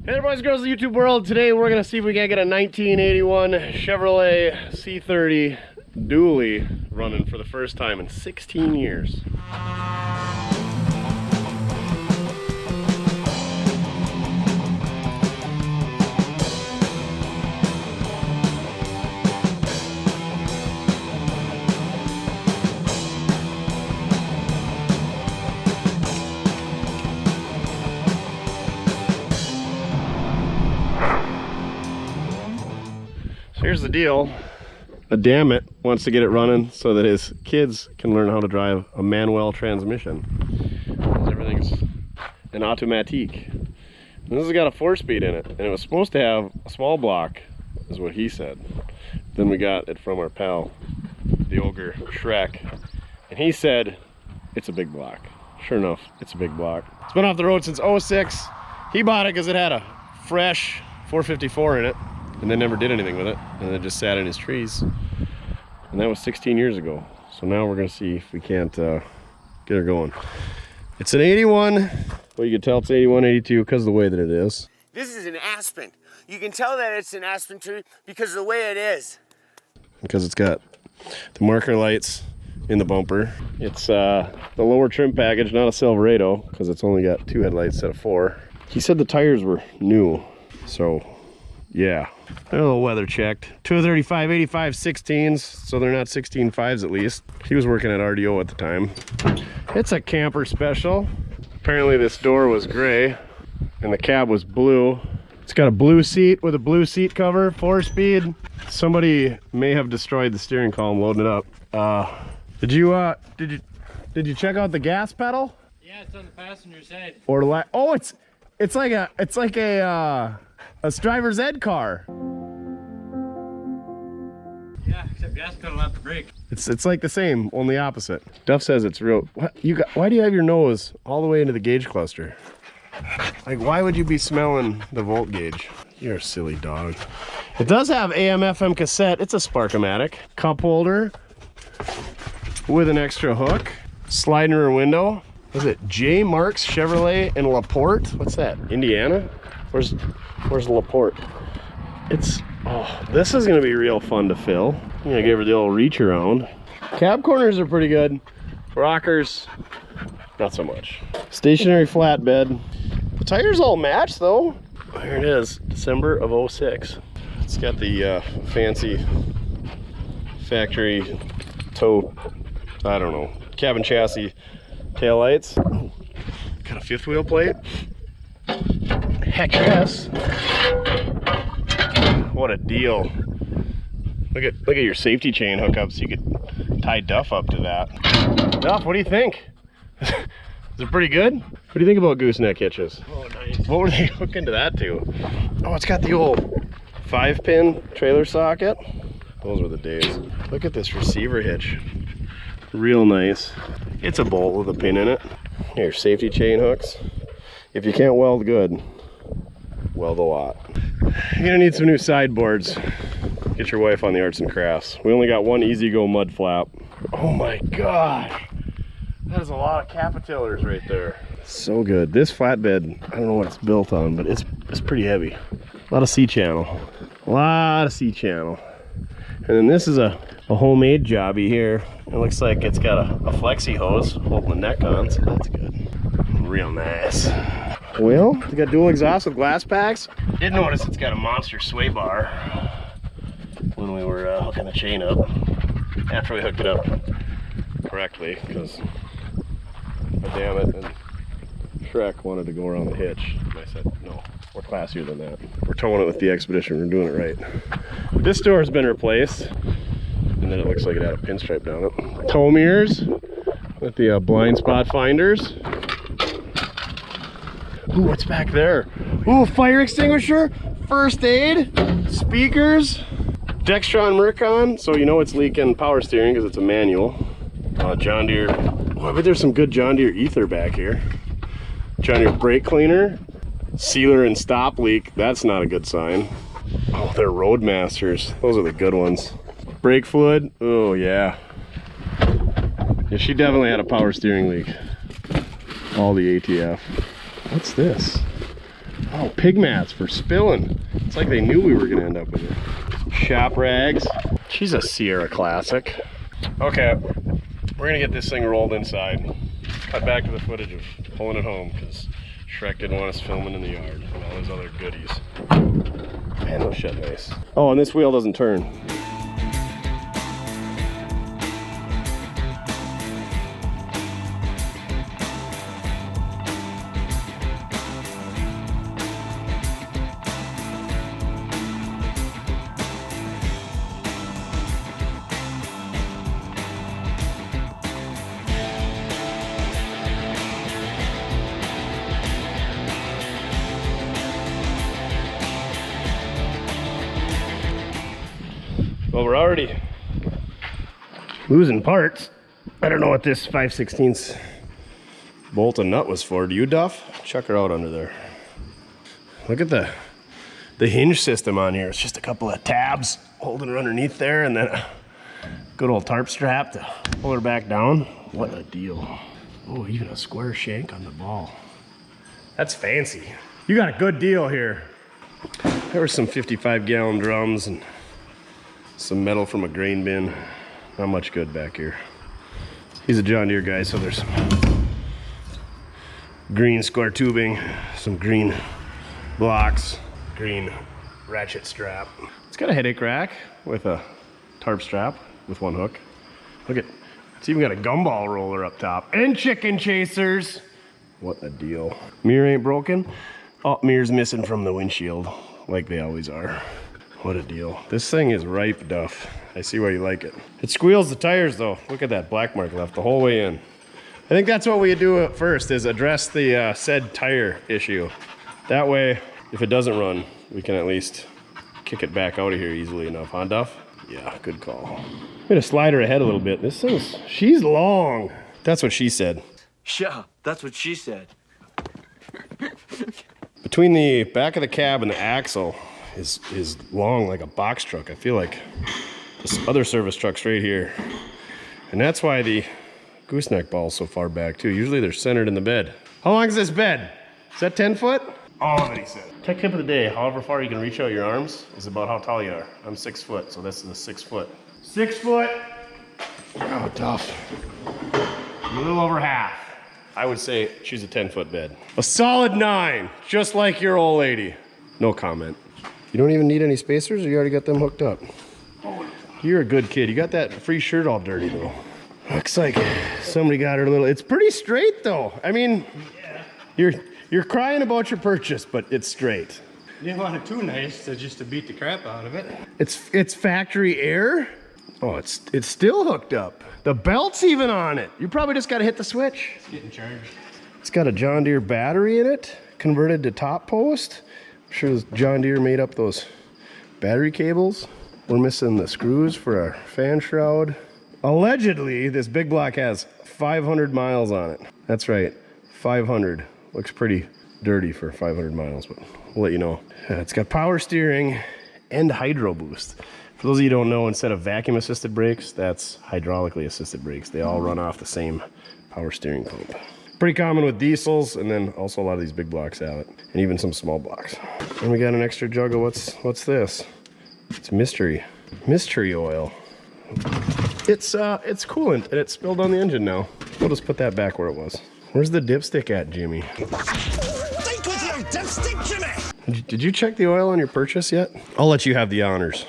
Hey there, boys and girls of the YouTube world. Today we're going to see if we can get a 1981 Chevrolet C30 dually running for the first time in 16 years. Here's the deal. A damn it wants to get it running so that his kids can learn how to drive a manual transmission. Everything's an automatique. And this has got a 4-speed in it, and it was supposed to have a small block, is what he said. Then we got it from our pal, the ogre Shrek, and he said it's a big block. Sure enough, it's a big block. It's been off the road since '06. He bought it because it had a fresh 454 in it, and then never did anything with it, and it just sat in his trees, and that was 16 years ago. So now we're gonna see if we can't get her going. It's an 81. Well, you can tell it's 81, 82 because of the way that it is. This is an aspen. You can tell that it's an aspen tree because of the way it is. Because it's got the marker lights in the bumper. It's the lower trim package, not a Silverado, because it's only got 2 headlights instead of 4. He said the tires were new, so yeah. They're a little weather checked. 235 85 16s, so they're not 16.5s at least. He was working at RDO at the time. It's a camper special. Apparently this door was gray and the cab was blue. It's got a blue seat with a blue seat cover, 4-speed. Somebody may have destroyed the steering column loading it up. Did you check out the gas pedal? Yeah, it's on the passenger side. Or oh, it's like a driver's ed car. Yeah, except gas pedal off the brake. It's like the same, only opposite. Duff says it's real. Why do you have your nose all the way into the gauge cluster? Like, why would you be smelling the volt gauge? You're a silly dog. It does have AM/FM cassette. It's a Spark-O-Matic. Cup holder with an extra hook. Sliding rear window. Is it J. Marks Chevrolet in LaPorte? What's that? Indiana? Where's LaPorte? This is gonna be real fun to fill. I'm gonna give her the old reach around. Cab corners are pretty good. Rockers, not so much. Stationary flatbed. The tires all match though. Here it is, December of '06. It's got the fancy factory tow, I don't know, cabin chassis taillights. Got a 5th wheel plate. Heck yes. What a deal. Look at your safety chain hookups. You could tie Duff up to that. Duff, what do you think? Is it pretty good? What do you think about gooseneck hitches? Oh, nice. What were they hooked into that to? Oh, it's got the old 5-pin trailer socket. Those were the days. Look at this receiver hitch. Real nice. It's a bolt with a pin in it. Here, safety chain hooks. If you can't weld good, weld a lot. You're gonna need some new sideboards. Get your wife on the arts and crafts. We only got one Easy Go mud flap. Oh my gosh. That is a lot of capitillars right there. So good. This flatbed, I don't know what it's built on, but it's pretty heavy. A lot of C-channel. A lot of C-channel. And then this is a homemade jobby here. It looks like it's got a flexi hose holding the neck on, so that's good. Real nice. Well, it's got dual exhaust with glass packs. Did notice it's got a monster sway bar when we were hooking the chain up. After we hooked it up correctly, because damn it, and Shrek wanted to go around the hitch. And I said, no, we're classier than that. We're towing it with the Expedition, we're doing it right. This door has been replaced, and then it looks like it had a pinstripe down it. Tow mirrors with the blind spot finders. Ooh, what's back there? Ooh, fire extinguisher, first aid, speakers, Dextron Mercon, so you know it's leaking power steering because it's a manual. John Deere, oh, I bet there's some good John Deere ether back here. John Deere brake cleaner, sealer and stop leak, that's not a good sign. Oh, they're Roadmasters, those are the good ones. Brake fluid, oh yeah. Yeah, she definitely had a power steering leak. All the ATF. What's this? Oh, pig mats for spilling. It's like they knew we were gonna end up with it. Shop rags. She's a Sierra classic. Okay, we're gonna get this thing rolled inside. Cut back to the footage of pulling it home because Shrek didn't want us filming in the yard and all those other goodies. Man, those shut nice. Oh, and this wheel doesn't turn. Well, we're already losing parts. I don't know what this 5/16 bolt and nut was for. Do you, Duff? Check her out under there. Look at the hinge system on here. It's just a couple of tabs holding her underneath there and then a good old tarp strap to pull her back down. What a deal. Oh, even a square shank on the ball. That's fancy. You got a good deal here. There were some 55-gallon drums and some metal from a grain bin. Not much good back here. He's a John Deere guy, so there's some green square tubing, some green blocks, green ratchet strap. It's got a headache rack with a tarp strap with one hook. Look at, it's even got a gumball roller up top and chicken chasers. What a deal. Mirror ain't broken. Oh, mirror's missing from the windshield like they always are. What a deal. This thing is ripe, Duff. I see why you like it. It squeals the tires though. Look at that black mark left the whole way in. I think that's what we do at first, is address the said tire issue. That way, if it doesn't run, we can at least kick it back out of here easily enough, huh, Duff? Yeah, good call. I'm gonna slide her ahead a little bit. This thing's, she's long. That's what she said. Yeah, that's what she said. Between the back of the cab and the axle is long like a box truck. I feel like this other service truck's right here. And that's why the gooseneck ball's so far back too. Usually they're centered in the bed. How long is this bed? Is that 10 foot? All of it, he said. Tech tip of the day, however far you can reach out your arms is about how tall you are. I'm 6 foot, so this is a 6 foot. 6 foot. Oh, tough. A little over half. I would say she's a 10-foot bed. A solid 9, just like your old lady. No comment. You don't even need any spacers, or you already got them hooked up? You're a good kid. You got that free shirt all dirty though. Looks like somebody got her a little, it's pretty straight though. I mean, yeah. You're crying about your purchase, but it's straight. You didn't want it too nice to beat the crap out of it. It's factory air. Oh, it's still hooked up. The belt's even on it. You probably just got to hit the switch. It's getting charged. It's got a John Deere battery in it, converted to top post. I'm sure John Deere made up those battery cables. We're missing the screws for our fan shroud. Allegedly, this big block has 500 miles on it. That's right, 500. Looks pretty dirty for 500 miles, but we'll let you know. It's got power steering and hydro boost. For those of you who don't know, instead of vacuum assisted brakes, that's hydraulically assisted brakes. They all run off the same power steering pump. Pretty common with diesels, and then also a lot of these big blocks have it, and even some small blocks. And we got an extra jug of what's this? It's mystery oil. It's coolant, and it's spilled on the engine now. We'll just put that back where it was. Where's the dipstick at, Jimmy? Think with your dipstick, Jimmy! Did you check the oil on your purchase yet? I'll let you have the honors.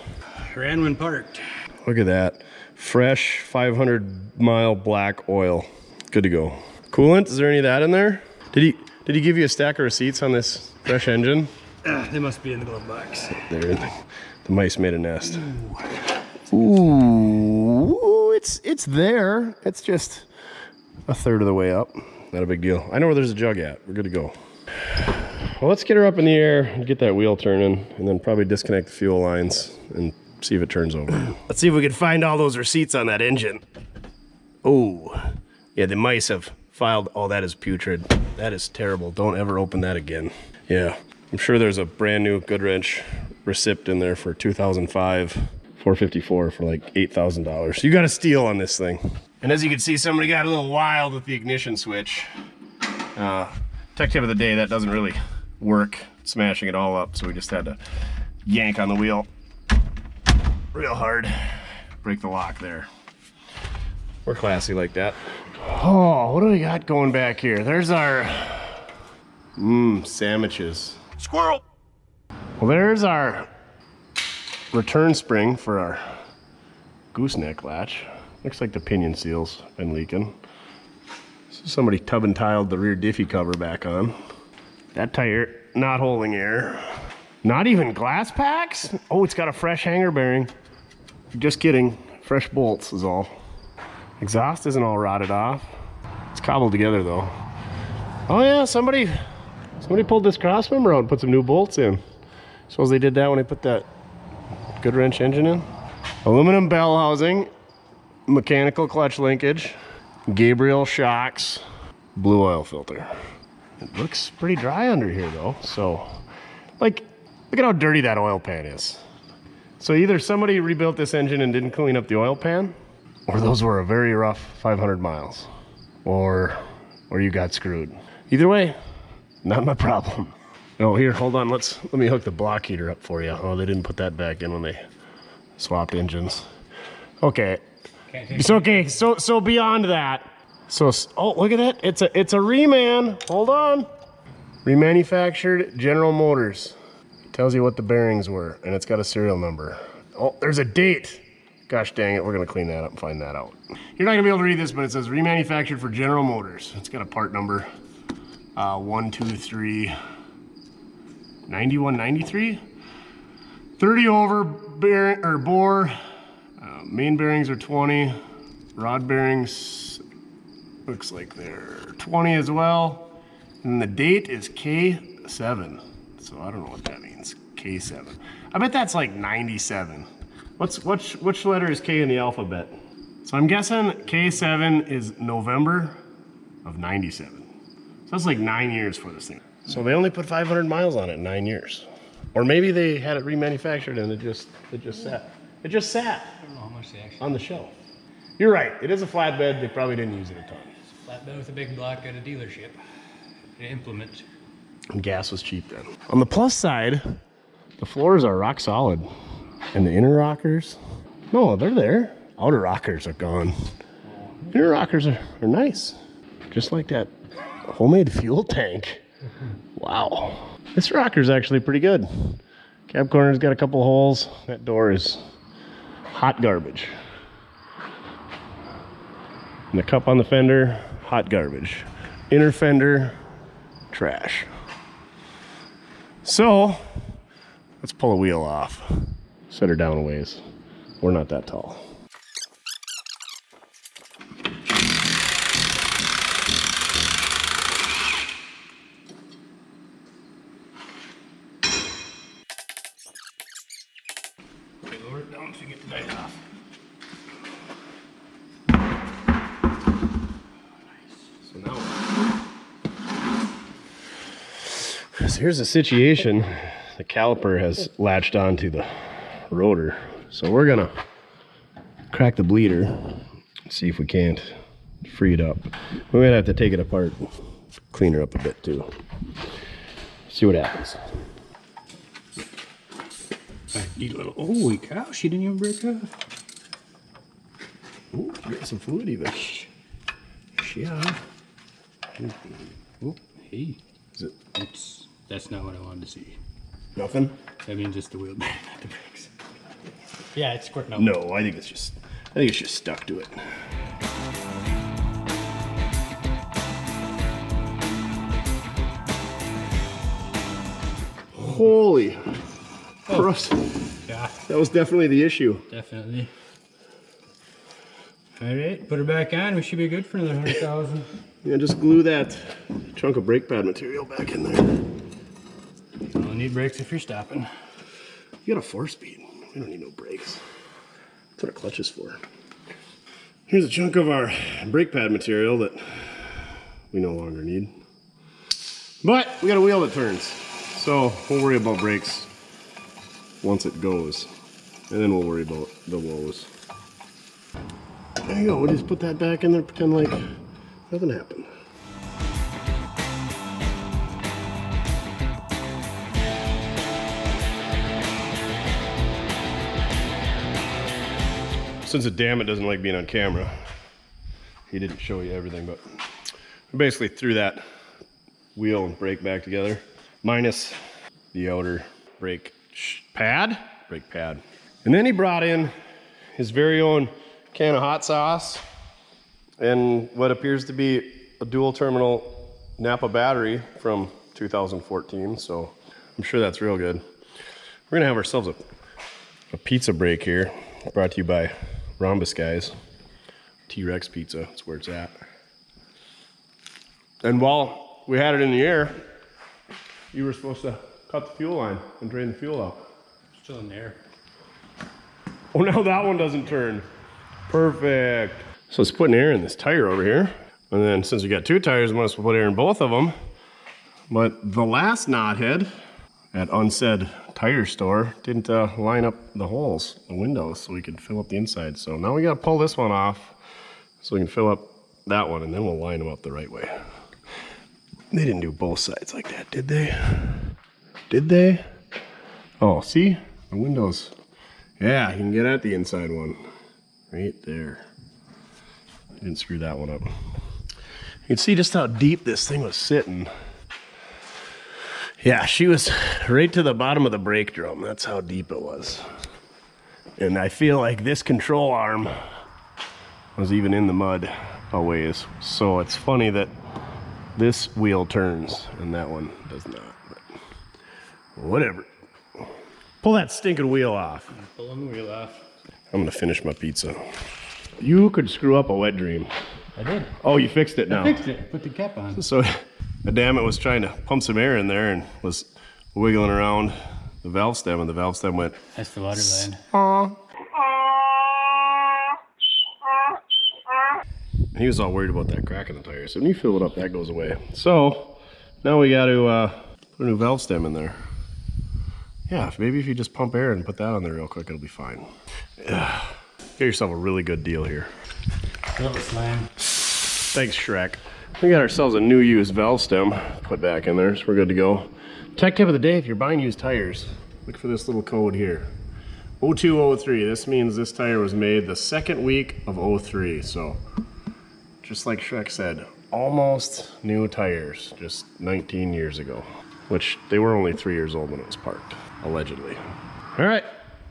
Ran when parked. Look at that. Fresh 500-mile black oil. Good to go. Coolant, is there any of that in there? Did he give you a stack of receipts on this fresh engine? They must be in the glove box. There, the mice made a nest. Ooh, it's there. It's just a third of the way up. Not a big deal. I know where there's a jug at. We're good to go. Well, let's get her up in the air and get that wheel turning, and then probably disconnect the fuel lines and see if it turns over. Let's see if we can find all those receipts on that engine. Oh, yeah, the mice have filed. Oh, that is putrid. That is terrible. Don't ever open that again. Yeah, I'm sure there's a brand new Goodwrench receipt in there for 2005 454 for like $8,000. You got a steal on this thing. And as you can see, somebody got a little wild with the ignition switch. Tech tip of the day, that doesn't really work smashing it all up, so we just had to yank on the wheel real hard, break the lock there. We're classy like that. Oh, what do we got going back here? There's our sandwiches. Squirrel! Well, there's our return spring for our gooseneck latch. Looks like the pinion seal's been leaking. So somebody tub and tiled the rear diffie cover back on. That tire not holding air. Not even glass packs? Oh, it's got a fresh hanger bearing. Just kidding, fresh bolts is all. Exhaust isn't all rotted off. It's cobbled together though. Oh yeah, somebody pulled this cross member out and put some new bolts in. Suppose they did that when they put that good wrench engine in. Aluminum bell housing, mechanical clutch linkage, Gabriel shocks, blue oil filter. It looks pretty dry under here though, so like, look at how dirty that oil pan is. So either somebody rebuilt this engine and didn't clean up the oil pan, or those were a very rough 500 miles, or you got screwed. Either way, not my problem. Oh, here, hold on, let me hook the block heater up for you. Oh, they didn't put that back in when they swapped engines. Okay, it's okay, so beyond that. So, oh, look at that, it's a reman, hold on. Remanufactured General Motors. It tells you what the bearings were, and it's got a serial number. Oh, there's a date. Gosh dang it, we're gonna clean that up and find that out. You're not gonna be able to read this, but it says remanufactured for General Motors. It's got a part number, 123 9193. 30 over bearing or bore. Main bearings are 20. Rod bearings looks like they're 20 as well. And the date is K7. So I don't know what that means. K7. I bet that's like 97. Which letter is K in the alphabet? So I'm guessing K7 is November of 97. So that's like 9 years for this thing. So they only put 500 miles on it in 9 years. Or maybe they had it remanufactured and it just sat. It just sat I don't know how much they actually on the shelf. You're right, it is a flatbed. They probably didn't use it a ton. flatbed with a big block at a dealership. An implement. And gas was cheap then. On the plus side, the floors are rock solid. And the inner rockers, no, they're there. Outer rockers are gone. Inner rockers are nice. Just like that homemade fuel tank. Wow. This rocker's actually pretty good. Cab corner's got a couple holes. That door is hot garbage. And the cup on the fender, hot garbage. Inner fender, trash. So, let's pull a wheel off. Set her down a ways. We're not that tall. Okay, lower it down so you get the light off. Nice. So now, so here's the situation. The caliper has latched onto the rotor. So we're gonna crack the bleeder and see if we can't free it up. We might have to take it apart, clean her up a bit too. See what happens. Neat little, holy cow, she didn't even break off. Ooh, got some fluid even. Yeah. Oh, hey. Is it That's not what I wanted to see. nothing? That means just the wheel bed, not the brakes. Yeah, it's squirting out. No, I think it's just stuck to it. Holy crust. Yeah, That was definitely the issue. definitely. All right, put her back on. We should be good for another 100,000. Yeah, just glue that chunk of brake pad material back in there. You don't need brakes if you're stopping. You got a 4-speed. We don't need no brakes. That's what a clutch is for. Here's a chunk of our brake pad material that we no longer need. But we got a wheel that turns. So we'll worry about brakes once it goes. And then we'll worry about the woes. There you go. We'll just put that back in there, pretend like nothing happened. since the damn it doesn't like being on camera, he didn't show you everything, but we basically threw that wheel and brake back together, minus the outer brake pad. And then he brought in his very own can of hot sauce and what appears to be a dual terminal Napa battery from 2014. So I'm sure that's real good. We're gonna have ourselves a pizza break here, brought to you by Rhombus Guys. T-Rex Pizza, that's where it's at. And while we had it in the air, you were supposed to cut the fuel line and drain the fuel out. Still in the air. Oh, now that one doesn't turn. Perfect. So it's putting air in this tire over here. And then since we got two tires, we must put air in both of them. But the last knothead at unsaid tire store didn't line up the holes, the windows, so we could fill up the inside. So now we gotta pull this one off so we can fill up that one, and then we'll line them up the right way. They didn't do both sides like that, did they? Did they? Oh, see? The windows. Yeah, you can get at the inside one. Right there. Didn't screw that one up. You can see just how deep this thing was sitting. Yeah, she was right to the bottom of the brake drum. That's how deep it was. And I feel like this control arm was even in the mud a ways. So it's funny that this wheel turns and that one does not. But whatever. Pull that stinking wheel off. Pulling the wheel off. I'm gonna finish my pizza. You could screw up a wet dream. I did. Oh, you fixed it now. I fixed it. Put the cap on. So the damn it was trying to pump some air in there and was wiggling around the valve stem, and the valve stem went. That's the water line. And he was all worried about that crack in the tire. So when you fill it up, that goes away. So now we got to put a new valve stem in there. Yeah, maybe if you just pump air and put that on there real quick, it'll be fine. Yeah. Get yourself a really good deal here. Little slam. Thanks, Shrek. We got ourselves a new used valve stem put back in there, so we're good to go. Tech tip of the day, if you're buying used tires, look for this little code here. 0203, this means this tire was made the second week of 03, so just like Shrek said, almost new tires, just 19 years ago, which they were only 3 years old when it was parked, allegedly. All right,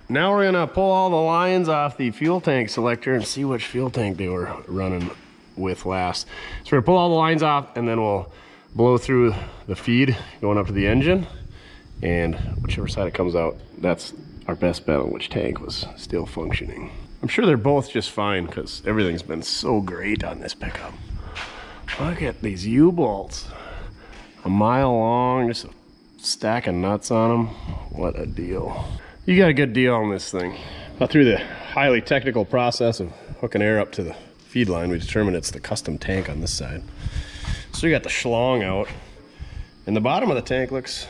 now we're gonna pull all the lines off the fuel tank selector and see which fuel tank they were running with last. So we're gonna pull all the lines off and then we'll blow through the feed going up to the engine, and whichever side it comes out, that's our best bet on which tank was still functioning. I'm sure they're both just fine because everything's been so great on this pickup. Look at these U-bolts. A mile long, just a stack of nuts on them. What a deal. You got a good deal on this thing. Now, through the highly technical process of hooking air up to the feed line, we determined it's the custom tank on this side. So you got the schlong out, and the bottom of the tank looks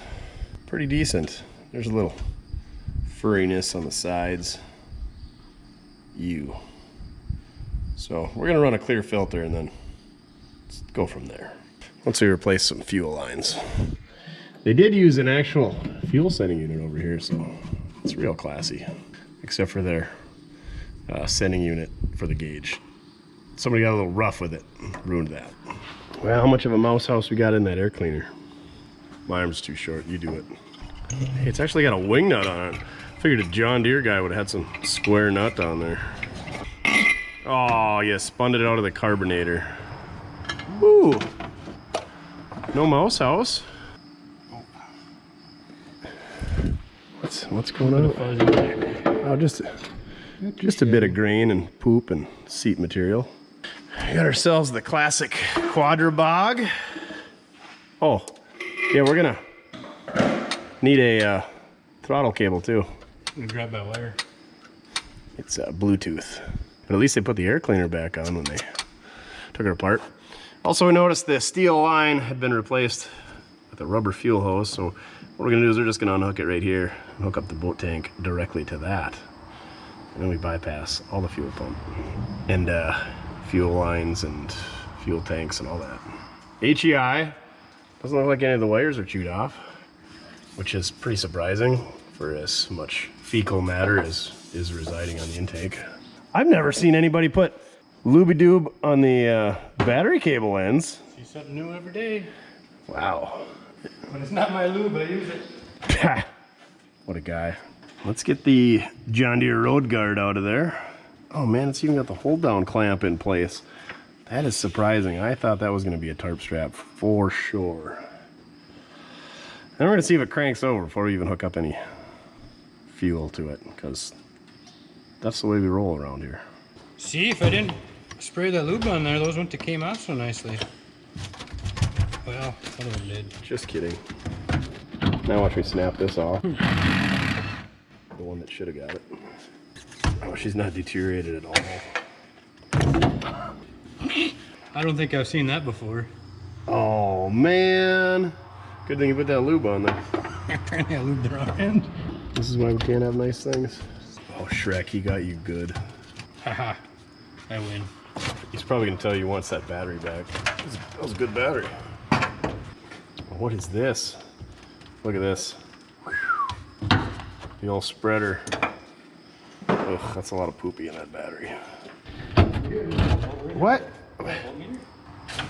pretty decent. There's a little furriness on the sides. So we're gonna run a clear filter and then go from there. Once we replace some fuel lines. They did use an actual fuel sending unit over here, so it's real classy, except for their sending unit for the gauge. Somebody got a little rough with it, ruined that. Well, how much of a mouse house we got in that air cleaner? My arm's too short, you do it. Hey, it's actually got a wing nut on it. Figured a John Deere guy would have had some square nut on there. Oh, you spun it out of the carbonator. Ooh. No mouse house. What's going on? Oh, just a bit of grain and poop and seat material. We got ourselves the classic quadrajet. Oh, yeah, we're gonna need a throttle cable too. I'm gonna grab that wire. It's Bluetooth, but at least they put the air cleaner back on when they took it apart. Also, we noticed the steel line had been replaced with a rubber fuel hose, so what we're gonna do is we're just gonna unhook it right here and hook up the boat tank directly to that. And then we bypass all the fuel pump and fuel lines and fuel tanks and all that. HEI, doesn't look like any of the wires are chewed off, which is pretty surprising for as much fecal matter as is residing on the intake. I've never seen anybody put looby-doob on the battery cable ends. See something new every day. Wow. But it's not my lube, I use it. What a guy. Let's get the John Deere road guard out of there. Oh man, it's even got the hold down clamp in place. That is surprising. I thought that was going to be a tarp strap for sure. And we're going to see if it cranks over before we even hook up any fuel to it, because that's the way we roll around here. See, if I didn't spray that lube on there, those wouldn't have came out so nicely. Well, some of them did. Just kidding. Now watch me snap this off. The one that should have got it. Oh, she's not deteriorated at all. I don't think I've seen that before. Oh man. Good thing you put that lube on there. Apparently I lubed the wrong end. This is why we can't have nice things. Oh, Shrek, he got you good. Haha, I win. He's probably gonna tell you he wants that battery back. That was a good battery. What is this? Look at this. The old spreader. Ugh, that's a lot of poopy in that battery. What?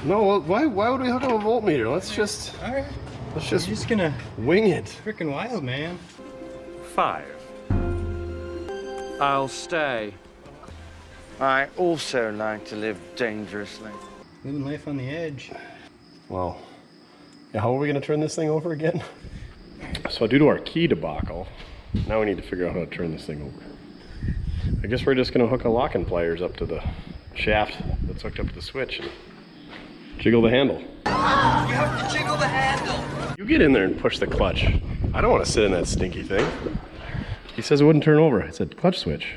No, why would we hook up a voltmeter? Let's just You're just gonna wing it. freaking wild, man. 5. I'll stay. I also like to live dangerously. Living life on the edge. Well, yeah, how are we gonna turn this thing over again? So due to our key debacle, now we need to figure out how to turn this thing over. I guess we're just gonna hook a locking pliers up to the shaft that's hooked up to the switch and jiggle the handle. You have to jiggle the handle. You get in there and push the clutch. I don't want to sit in that stinky thing. He says it wouldn't turn over. I said clutch switch.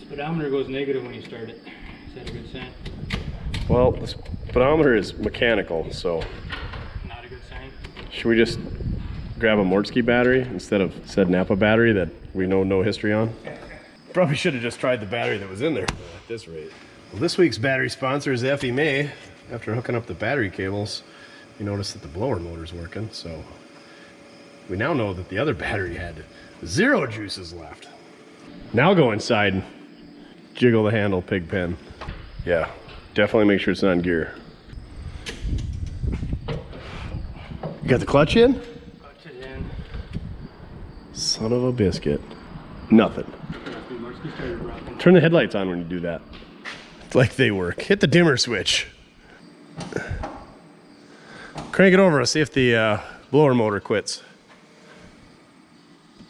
Speedometer goes negative when you start it. Is that a good sign? Well, the speedometer is mechanical, so Not a good sign. should we just grab a Mortske battery instead of said Napa battery that we know no history on? Probably should have just tried the battery that was in there at this rate. Well, this week's battery sponsor is Effie May. After hooking up the battery cables, we noticed that the blower motor's working, so we now know that the other battery had 0 juices left. Now go inside and jiggle the handle, pig pen. Yeah, definitely make sure it's not in gear. You got the clutch in? Clutch it in. Son of a biscuit. Nothing. Turn the headlights on when you do that. Like they work. Hit the dimmer switch. Crank it over. See if the blower motor quits.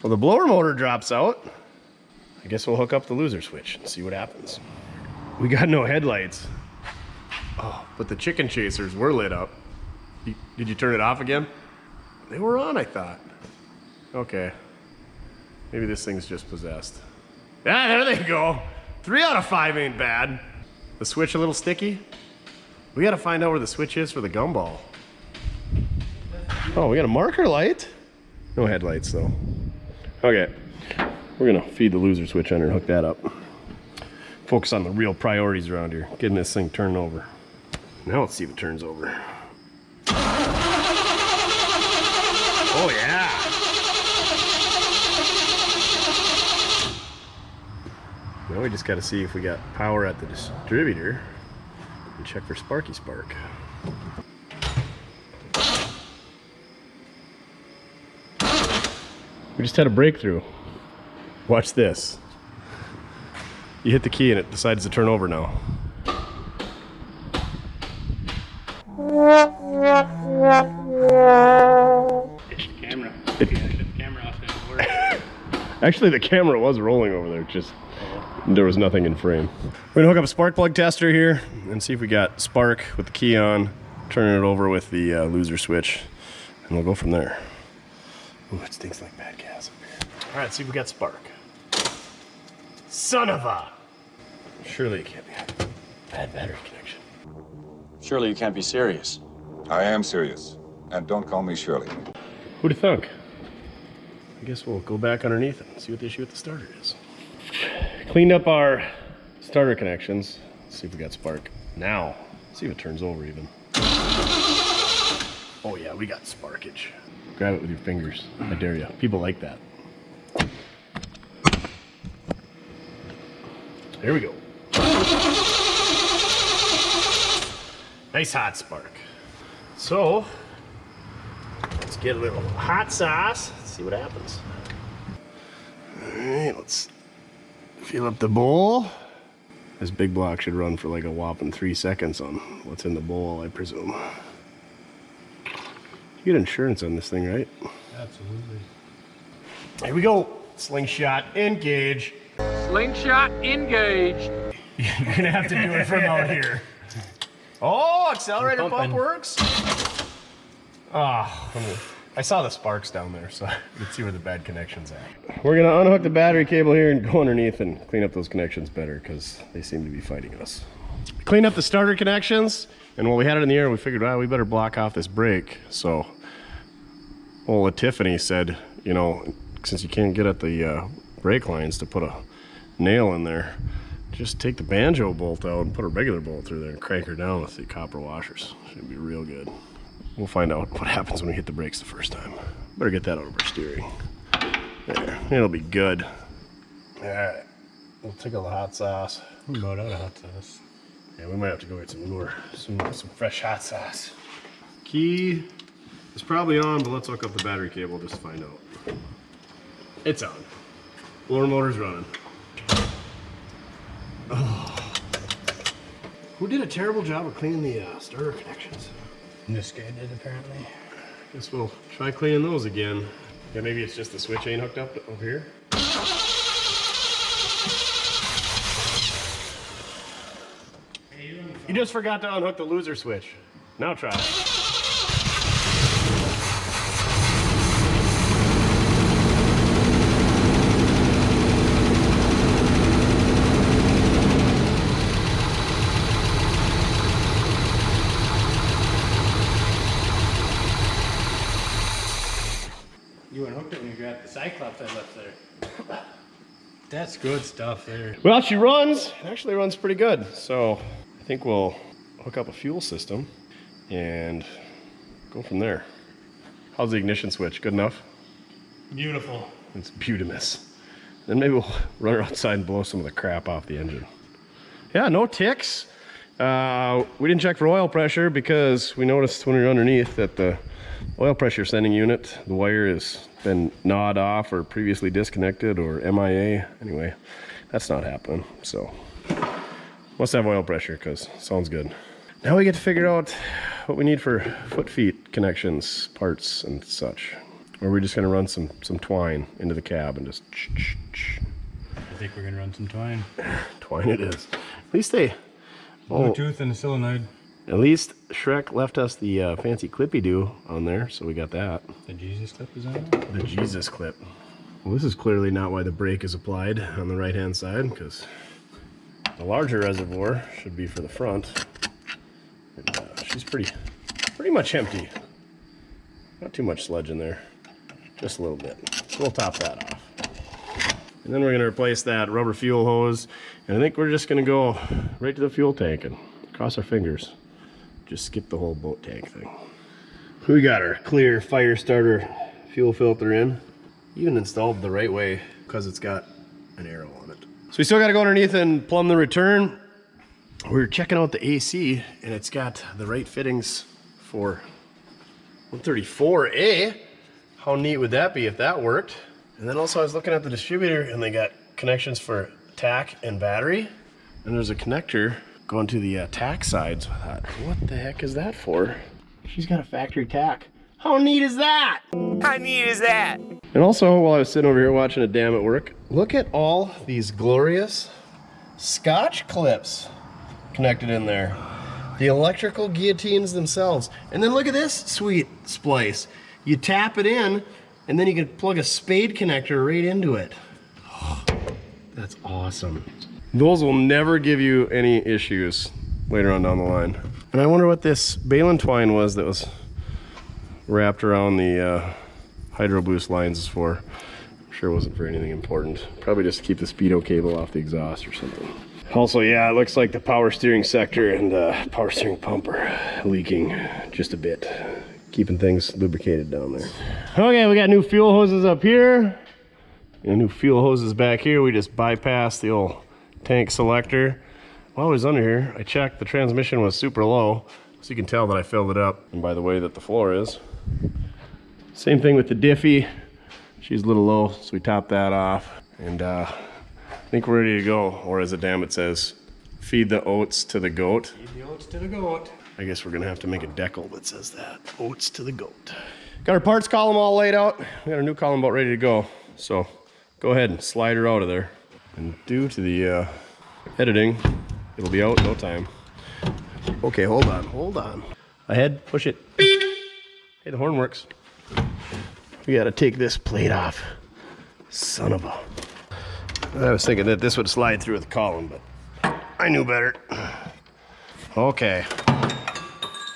Well, the blower motor drops out. I guess we'll hook up the loser switch and see what happens. We got no headlights. Oh, but the chicken chasers were lit up. Did you turn it off again? They were on, I thought. Okay. Maybe this thing's just possessed. Ah, there they go. 3 out of 5 ain't bad. The switch a little sticky? We gotta find out where the switch is for the gumball. Oh, we got a marker light? No headlights though. Okay, we're gonna feed the loser switch under and hook that up. Focus on the real priorities around here. Getting this thing turned over. Now let's see if it turns over. Oh yeah! Now we just got to see if we got power at the distributor and check for sparky spark. We just had a breakthrough. Watch this. You hit the key and it decides to turn over now. Camera. Actually, the camera was rolling over there, just there was nothing in frame. We're gonna hook up a spark plug tester here and see if we got spark with the key on, turning it over with the loser switch, and we'll go from there. Ooh, it stinks like bad gas up here. All right, see if we got spark. Son of a! Surely it can't be a bad battery connection. Surely you can't be serious. I am serious. And don't call me Shirley. Who'd have thunk? I guess we'll go back underneath it and see what the issue with the starter is. Cleaned up our starter connections. Let's see if we got spark. Now, see if it turns over even. Oh yeah, we got sparkage. Grab it with your fingers. I dare you. People like that. Here we go. Nice hot spark. So, let's get a little hot sauce. Let's see what happens. All right, let's fill up the bowl. This big block should run for like a whopping 3 seconds on what's in the bowl, I presume. You get insurance on this thing, right? Absolutely. Here we go. Slingshot engage. Slingshot engaged. You're gonna have to do it from out here. Oh, accelerator pump works. Ah, I saw the sparks down there, so let's see where the bad connection's at. We're gonna unhook the battery cable here and go underneath and clean up those connections better because they seem to be fighting us. Clean up the starter connections, and while we had it in the air, we figured, well, we better block off this brake. So, old Tiffany said, you know, since you can't get at the brake lines to put a nail in there, just take the banjo bolt out and put a regular bolt through there and crank her down with the copper washers. Should be real good. We'll find out what happens when we hit the brakes the first time. Better get that out of our steering. There, it'll be good. All right, we'll tickle the hot sauce. I'm about out of hot sauce. Yeah, we might have to go get some more, some fresh hot sauce. Key is probably on, but let's hook up the battery cable just to find out. It's on. Blower motor's running. Oh. Who did a terrible job of cleaning the starter connections? This guy did, apparently. Guess we'll try cleaning those again. Yeah, maybe it's just the switch ain't hooked up over here. You just forgot to unhook the loser switch. Now try it. You unhooked it when you grabbed the Cyclops I left there. That's good stuff there. Well, she runs. It actually runs pretty good. So I think we'll hook up a fuel system and go from there. How's the ignition switch? Good enough? Beautiful. It's beautimous. Then maybe we'll run her outside and blow some of the crap off the engine. Yeah, no ticks. We didn't check for oil pressure because we noticed when we were underneath that the oil pressure sending unit, the wire has been gnawed off or previously disconnected or MIA. Anyway, that's not happening. So must have oil pressure because sounds good. Now we get to figure out what we need for foot feet connections, parts and such. Or we're just gonna run some twine into the cab and just I think we're gonna run some twine. Twine it is. At least they Bluetooth and a solenoid. At least Shrek left us the fancy clippy-doo on there, so we got that. The Jesus clip is on it? The Jesus clip. Well, this is clearly not why the brake is applied on the right-hand side, because the larger reservoir should be for the front. And, she's pretty much empty. Not too much sludge in there, just a little bit. So we'll top that off. And then we're gonna replace that rubber fuel hose, and I think we're just gonna go right to the fuel tank and cross our fingers. Just skip the whole boat tank thing. We got our clear fire starter fuel filter in. Even installed the right way because it's got an arrow on it. So we still got to go underneath and plumb the return. We're checking out the AC and it's got the right fittings for 134A. How neat would that be if that worked? And then also I was looking at the distributor and they got connections for tack and battery. And there's a connector going to the tack side. So I thought, what the heck is that for? She's got a factory tack. How neat is that? How neat is that? And also, while I was sitting over here watching a dam at work, look at all these glorious Scotch clips connected in there. The electrical guillotines themselves. And then look at this sweet splice. You tap it in, and then you can plug a spade connector right into it. Oh, that's awesome. Those will never give you any issues later on down the line. And I wonder what this balun twine was that was wrapped around the hydro boost lines is for. I'm sure it wasn't for anything important. Probably just to keep the speedo cable off the exhaust or something. Also, yeah, it looks like the power steering sector and power steering pump are leaking just a bit. Keeping things lubricated down there. Okay, we got new fuel hoses up here. And new fuel hoses back here. We just bypassed the old tank selector. While I was under here, I checked the transmission was super low, so you can tell that I filled it up. And by the way that the floor is. Same thing with the Diffie. She's a little low, so we topped that off. And I think we're ready to go. Or as the damn it says, feed the oats to the goat. Feed the oats to the goat. I guess we're gonna have to make a decal that says that. Oats to the goat. Got our parts column all laid out. We got our new column about ready to go. So go ahead and slide her out of there. And due to the editing, it'll be out in no time. Okay, hold on. Ahead, push it. Hey, the horn works. We gotta take this plate off. Son of a... I was thinking that this would slide through the column, but I knew better. Okay.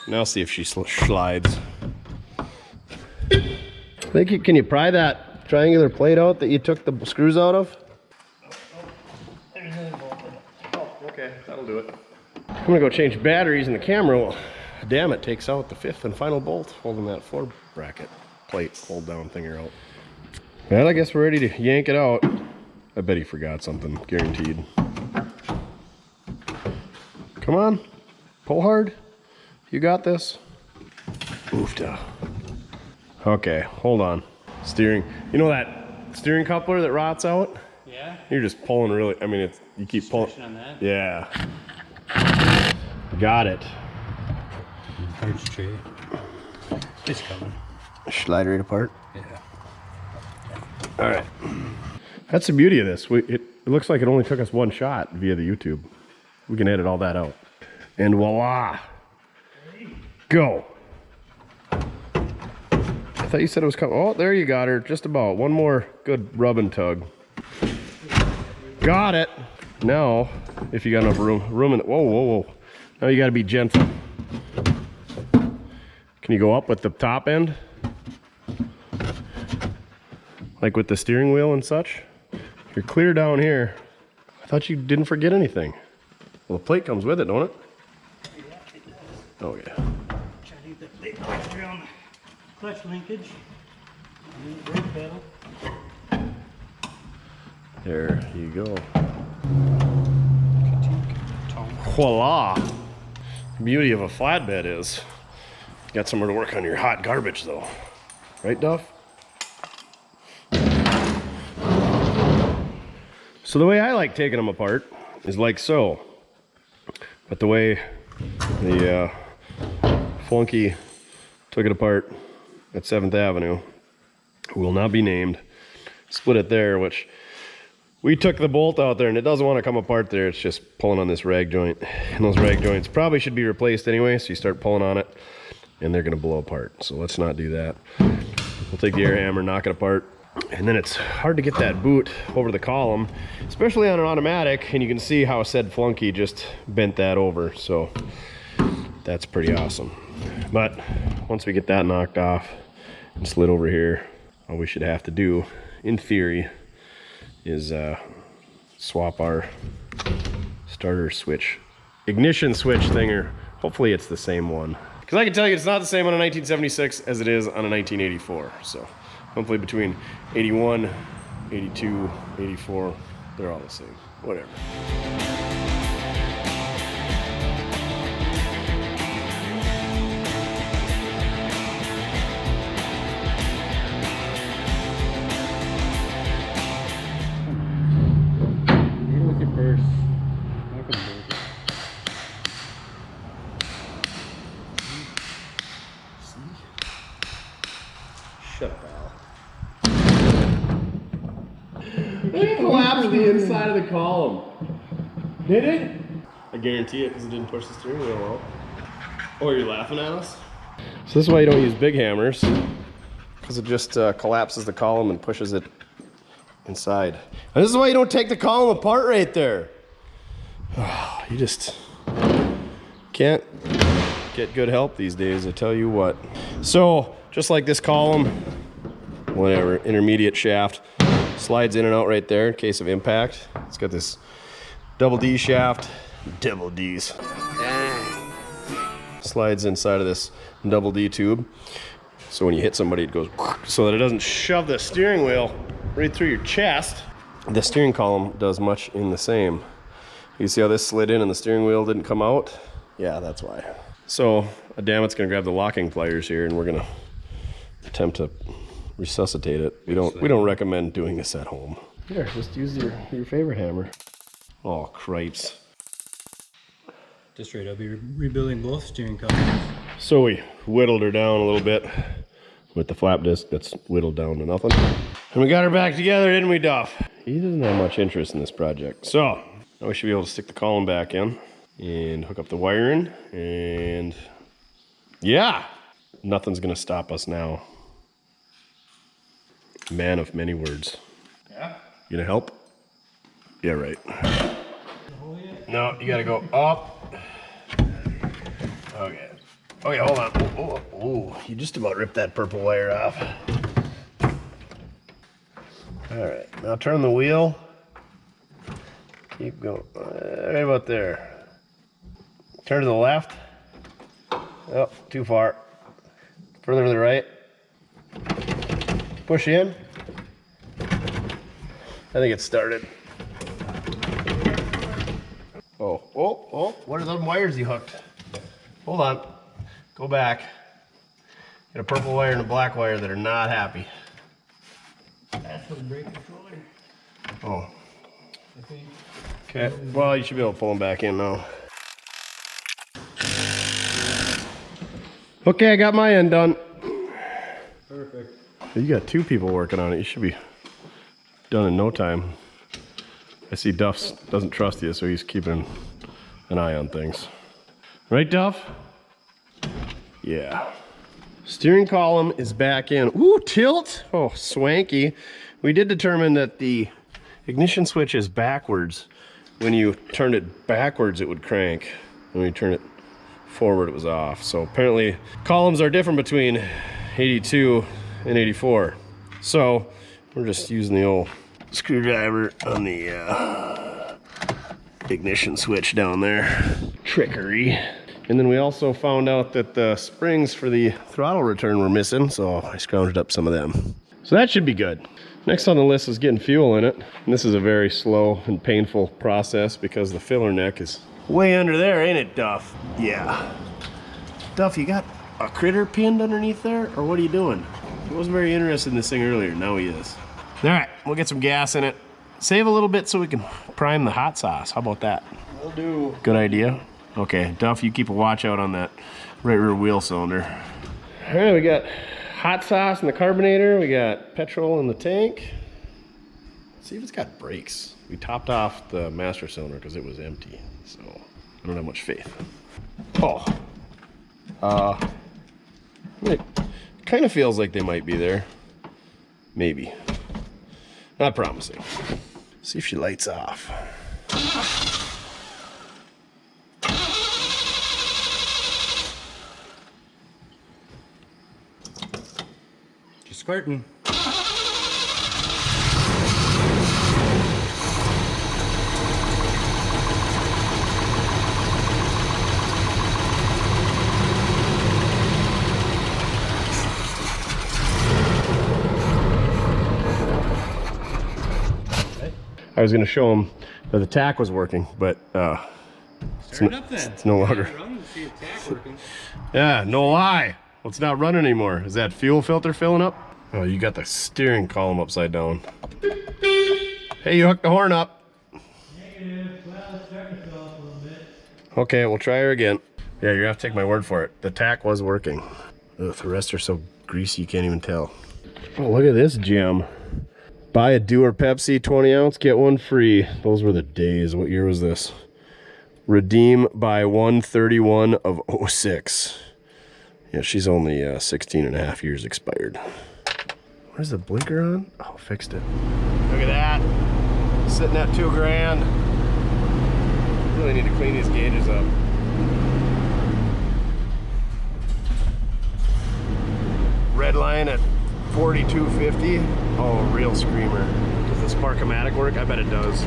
Now see if she slides. Can you pry that triangular plate out that you took the screws out of? Oh, okay, that'll do it. I'm gonna go change batteries in the camera. Well, damn, it takes out the 5th and final bolt holding that floor bracket plate hold down thinger out. Well, I guess we're ready to yank it out. I bet he forgot something, guaranteed. Come on, pull hard. You got this. Oofta. Okay, hold on. Steering. You know that steering coupler that rots out? Yeah. You're just pulling really. I mean, you keep pulling. On that. Yeah. Got it. Parts tray. It's coming. Slide right apart. Yeah. All right. That's the beauty of this. It looks like it only took us one shot via the YouTube. We can edit all that out. And voila. Go. I thought you said it was coming. Oh, there you got her. Just about. One more good rub and tug. Got it. Now, if you got enough room in the, whoa. Now you got to be gentle. Can you go up with the top end? Like with the steering wheel and such? You're clear down here. I thought you didn't forget anything. Well, the plate comes with it, don't it? Oh, yeah. Try to get the plate pressure on the clutch linkage. And then the brake pedal. There you go. Voila! The beauty of a flatbed is you got somewhere to work on your hot garbage, though. Right, Duff? So the way I like taking them apart is like so. But the way the flunky took it apart at 7th Avenue, who will not be named, split it there, which we took the bolt out there and it doesn't want to come apart there. It's just pulling on this rag joint. And those rag joints probably should be replaced anyway, so you start pulling on it and they're going to blow apart. So let's not do that. We'll take the air hammer, knock it apart. And then it's hard to get that boot over the column, especially on an automatic, and you can see how said flunky just bent that over, so that's pretty awesome. But once we get that knocked off and slid over here, all we should have to do, in theory, is swap our starter switch, ignition switch thinger. Hopefully it's the same one, because I can tell you it's not the same on a 1976 as it is on a 1984, so hopefully between 81, 82, 84, they're all the same. Whatever. Hit it with your purse. Knock 'em over. Shut up, Al. It collapsed the inside of the column. Did it? I guarantee it, because it didn't push the steering wheel out. Oh, you're laughing at us? So this is why you don't use big hammers, because it just collapses the column and pushes it inside. And this is why you don't take the column apart right there. You just can't get good help these days, I tell you what. So, just like this column, whatever, intermediate shaft, slides in and out right there in case of impact. It's got this double D shaft, double D's. Slides inside of this double D tube. So when you hit somebody, it goes so that it doesn't shove the steering wheel right through your chest. The steering column does much in the same. You see how this slid in and the steering wheel didn't come out? Yeah, that's why. So Damit's gonna grab the locking pliers here and we're gonna attempt to resuscitate it. We don't recommend doing this at home. Here, just use your favorite hammer. Oh, cripes. Just right, I'll be rebuilding both steering columns. So we whittled her down a little bit with the flap disc that's whittled down to nothing. And we got her back together, didn't we, Duff? He doesn't have much interest in this project. So now we should be able to stick the column back in and hook up the wiring, and yeah, nothing's gonna stop us now. Man of many words. Yeah. You gonna help? Yeah, right. No, you gotta go up. Okay. Okay, hold on. Oh, you just about ripped that purple wire off. All right, now turn the wheel. Keep going. Right about there. Turn to the left. Oh, too far. Further to the right. Push in. I think it started. Oh, what are those wires you hooked? Hold on. Go back. Got a purple wire and a black wire that are not happy. That's for the brake controller. Oh. I think. Okay, well, you should be able to pull them back in now. Okay, I got my end done. Perfect. You got two people working on it. You should be done in no time. I see Duff doesn't trust you, so he's keeping an eye on things. Right, Duff? Yeah. Steering column is back in. Ooh, tilt! Oh, swanky. We did determine that the ignition switch is backwards. When you turned it backwards, it would crank. When you turn it forward, it was off. So apparently, columns are different between 82 and 84. So we're just using the old screwdriver on the ignition switch down there. Trickery. And then we also found out that the springs for the throttle return were missing, so I scrounged up some of them. So that should be good. Next on the list is getting fuel in it. And this is a very slow and painful process because the filler neck is way under there, ain't it, Duff? Yeah. Duff, you got a critter pinned underneath there, or what are you doing? He wasn't very interested in this thing earlier, now he is. All right, we'll get some gas in it. Save a little bit so we can prime the hot sauce. How about that? Will do. Good idea. Okay, Duff, you keep a watch out on that right rear wheel cylinder. All right, we got hot sauce in the carbonator. We got petrol in the tank. Let's see if it's got brakes. We topped off the master cylinder because it was empty, so I don't have much faith. Oh, it kind of feels like they might be there. Maybe. Not promising. See if she lights off. Just squirting. I was going to show him that the tack was working, but it's no longer. Yeah, no lie. Well, it's not running anymore. Is that fuel filter filling up? Oh, you got the steering column upside down. Hey, you hooked the horn up. Negative. Well, it's starting to fill up a little bit. Okay, we'll try her again. Yeah, you're going to have to take my word for it. The tack was working. Ugh, the rest are so greasy you can't even tell. Oh, look at this gem. Buy a Dew or Pepsi 20 ounce, get one free. Those were the days. What year was this? Redeem by 1/31 of 06. Yeah, she's only 16 and a half years expired. Where's the blinker on? Oh, fixed it. Look at that. Sitting at $2,000. Really need to clean these gauges up. Red line at 4250. Oh, real screamer. Does the Spark-O-Matic work? I bet it does.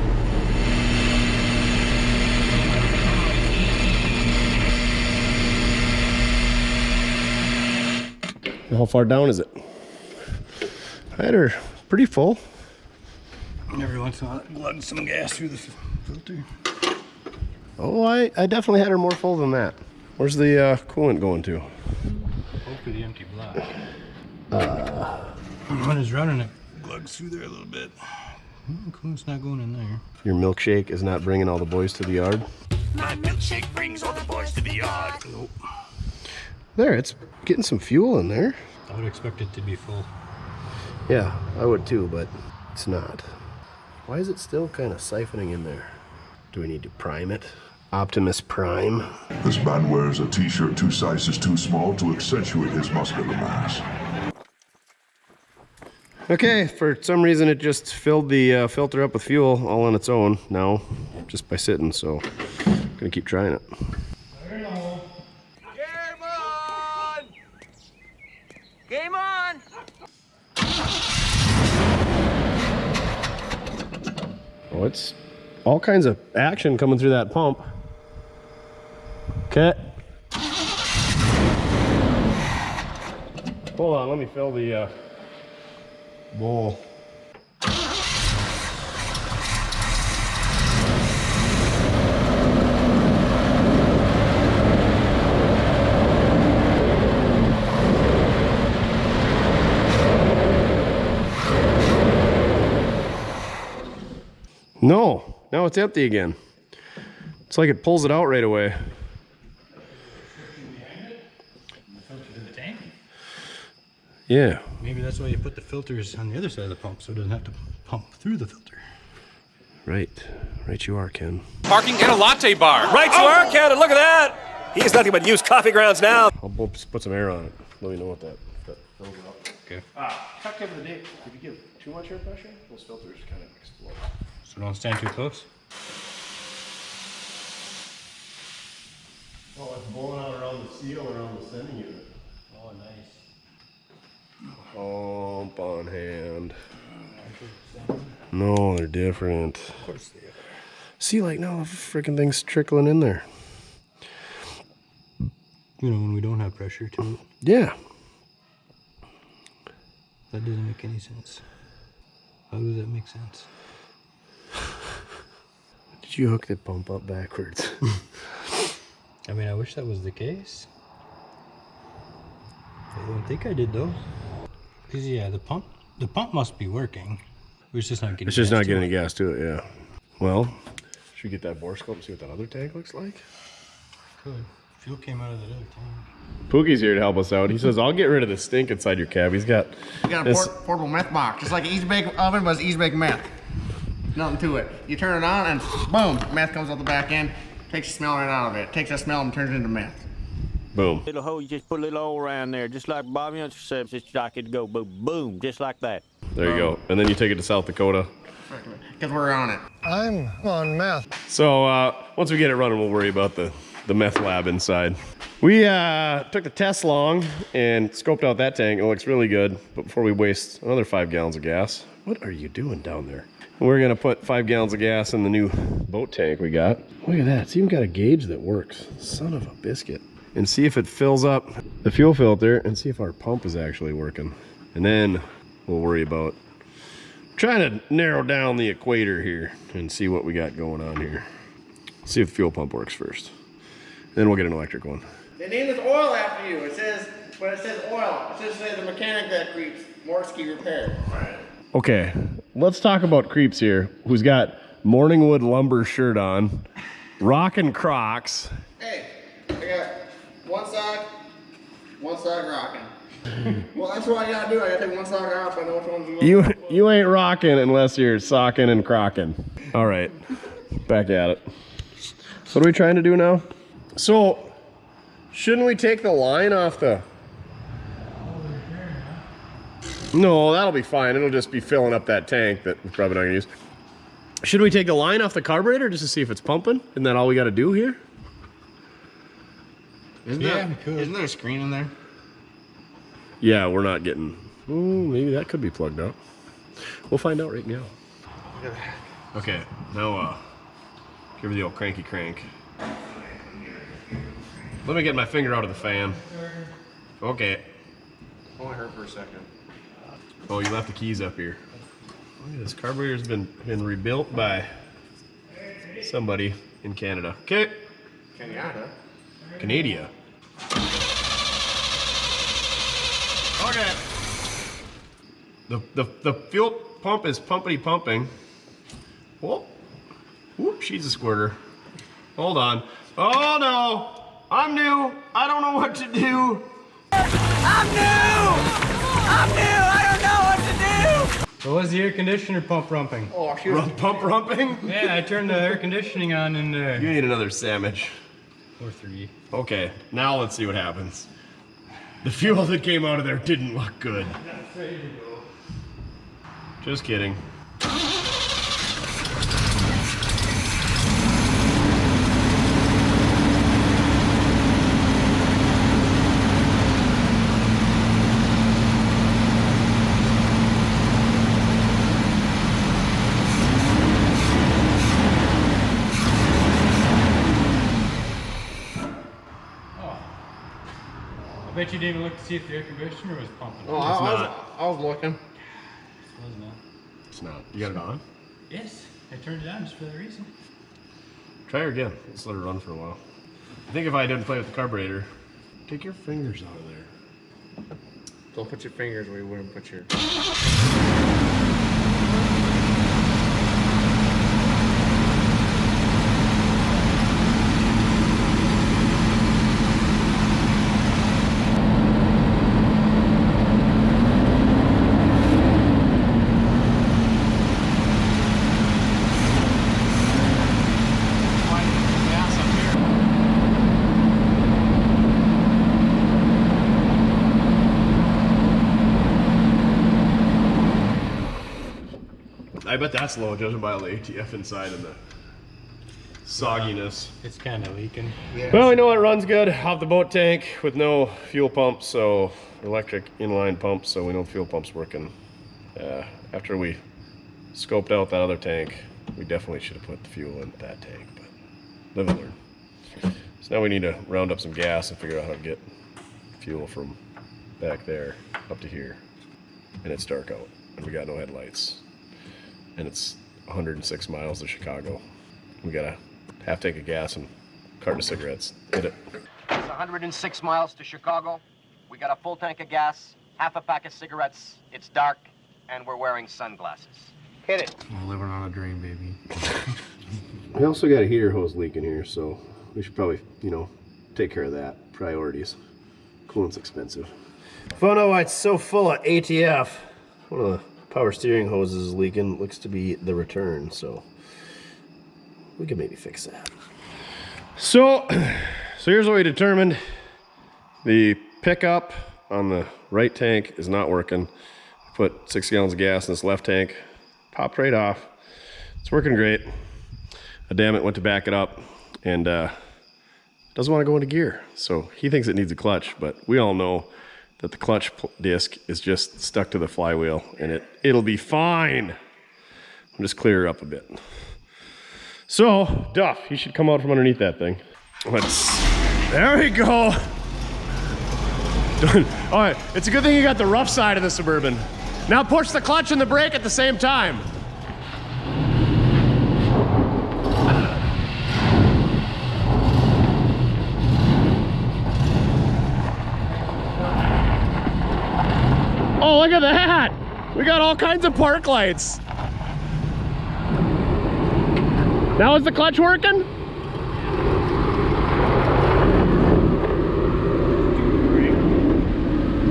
How far down is it? I had her pretty full. Every once in a while, glug some gas through the filter. Oh, I definitely had her more full than that. Where's the coolant going to? Hopefully the empty block. When it's running, it glugs through there a little bit. Coolant's not going in there. Your milkshake is not bringing all the boys to the yard? My milkshake brings all the boys to the yard. Nope. There, it's getting some fuel in there. I would expect it to be full. Yeah, I would too, but it's not. Why is it still kind of siphoning in there? Do we need to prime it? Optimus Prime. This man wears a t-shirt 2 sizes too small to accentuate his muscular mass. Okay, for some reason it just filled the filter up with fuel all on its own now, just by sitting, so I'm gonna keep trying it. Game on! Game on! Oh, it's all kinds of action coming through that pump. Okay. Hold on, let me fill the bowl. No, now it's empty again. It's like it pulls it out right away. Yeah. Maybe that's why you put the filters on the other side of the pump, so it doesn't have to pump through the filter. Right. Right you are, Ken. Parking in a latte bar. Right you are, Ken, and look at that! He has nothing but used coffee grounds now. I'll put some air on it. Let me know what that fills it up. Okay. Check over the day. If you give too much air pressure, those filters kind of explode. So don't stand too close. Oh, it's blowing out around the seal around the sending unit. Oh, nice. Pump on hand. No, they're different. Of course they are. See, like now the freaking thing's trickling in there. You know, when we don't have pressure to it. Yeah. That doesn't make any sense. How does that make sense? Did you hook the pump up backwards? I mean, I wish that was the case. I don't think I did though. Cause yeah, the pump must be working. It's just not getting. It's just not getting any gas to it. Yeah. Well, should we get that bore scope and see what that other tank looks like? Could. Fuel came out of that other tank. Pookie's here to help us out. He says, "I'll get rid of the stink inside your cab." He's got. You got a portable meth box, just like an easy bake oven, but it's easy bake meth. Nothing to it. You turn it on and boom, meth comes out the back end. Takes the smell right out of it. Takes that smell and turns it into meth. Boom. Little hole, you just put a little oil around there, just like Bobby says, it's like it go boom, boom, just like that. There you go. And then you take it to South Dakota. Because we're on it. I'm on meth. So once we get it running, we'll worry about the meth lab inside. We took the test long and scoped out that tank. It looks really good. But before we waste another 5 gallons of gas, what are you doing down there? We're gonna put 5 gallons of gas in the new boat tank we got. Look at that, it's even got a gauge that works. Son of a biscuit. And see if it fills up the fuel filter and see if our pump is actually working. And then we'll worry about trying to narrow down the equator here and see what we got going on here. See if the fuel pump works first. Then we'll get an electric one. They named this oil after you. It says, when it says oil, it says the mechanic that creeps, Mortske repair. Right. Okay, let's talk about creeps here. Who's got Morningwood lumber shirt on, rockin' Crocs. Hey, I got one sock rocking. Well, that's what I gotta do. I gotta take one sock off. I know which one's You ain't rocking unless you're socking and crocking. All right, back at it. What are we trying to do now? So, shouldn't we take the line off the... No, that'll be fine. It'll just be filling up that tank that we're probably not gonna use. Should we take the line off the carburetor just to see if it's pumping? Isn't that all we gotta do here? Isn't there a screen in there? Yeah, we're not getting... Ooh, maybe that could be plugged up. We'll find out right now. Okay, now give her the old cranky crank. Let me get my finger out of the fan. Okay. Only hurt for a second. Oh, you left the keys up here. Look at this carburetor's been rebuilt by somebody. in Canada. Okay. Canada. Canada. Okay. The fuel pump is pumping. Whoop. Whoop, she's a squirter. Hold on. Oh no! I'm new! I don't know what to do! I'm new! I don't know what to do! What was the air conditioner pump rumping? Oh, shoot. Pump rumping? Yeah, I turned the air conditioning on in there. You need another sandwich. Or 3. Okay, now let's see what happens. The fuel that came out of there didn't look good. Just kidding. I bet you didn't even look to see if the air conditioner was pumping. Oh, I was looking. It's not. It's not. You got it on? Yes, I turned it on just for that reason. Try her again. Let's let her run for a while. I think if I didn't play with the carburetor, take your fingers out of there. Don't put your fingers where you wouldn't put your... I bet that's low, judging by all the ATF inside and the sogginess. It's kind of leaking. Yeah. Well, we know it runs good off the boat tank with no fuel pump, so electric inline pump, so we know the fuel pump's working. After we scoped out that other tank, we definitely should have put the fuel in that tank, but live and learn. So now we need to round up some gas and figure out how to get fuel from back there up to here. And it's dark out, and we got no headlights. And it's 106 miles to Chicago. We got a half tank of gas and a carton of cigarettes. Hit it. It's 106 miles to Chicago. We got a full tank of gas, half a pack of cigarettes. It's dark, and we're wearing sunglasses. Hit it. I'm living on a dream, baby. We also got a heater hose leaking here, so we should probably, take care of that. Priorities. Coolant's expensive. If I don't know why it's so full of ATF, one of the power steering hoses is leaking. Looks to be the return, so we can maybe fix that. So here's what we determined. The pickup on the right tank is not working. Put 6 gallons of gas in this left tank, popped right off. It's working great. Damn it, went to back it up and doesn't want to go into gear. So he thinks it needs a clutch, but we all know that the clutch disc is just stuck to the flywheel and it'll be fine. I'll just clear her up a bit. So, Duff, you should come out from underneath that thing. There we go. Done. All right, it's a good thing you got the rough side of the Suburban. Now push the clutch and the brake at the same time. Oh, look at that! We got all kinds of park lights. Now is the clutch working?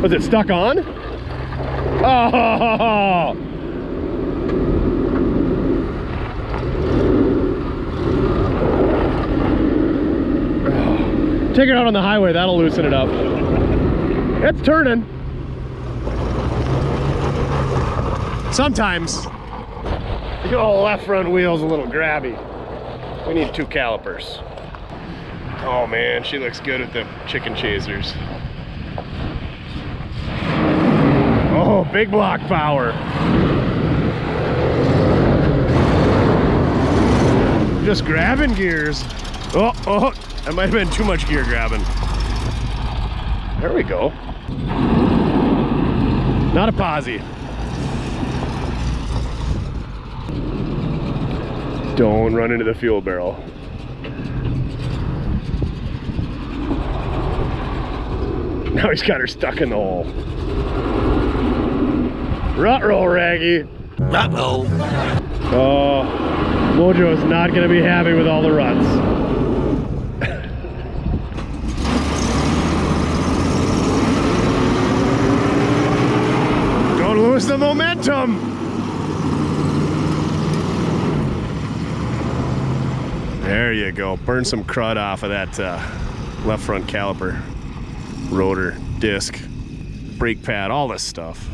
Was it stuck on? Oh! Take it out on the highway, that'll loosen it up. It's turning. Sometimes. The old left front wheel's a little grabby. We need 2 calipers. Oh man, she looks good with the chicken chasers. Oh, big block power. Just grabbing gears. Oh, that might have been too much gear grabbing. There we go. Not a posse. Don't run into the fuel barrel. Now he's got her stuck in the hole. Ruh-roh, Raggy. Ruh-roh. Oh, Mojo is not going to be happy with all the ruts. Don't lose the momentum. There you go. Burn some crud off of that left front caliper, rotor, disc, brake pad, all this stuff.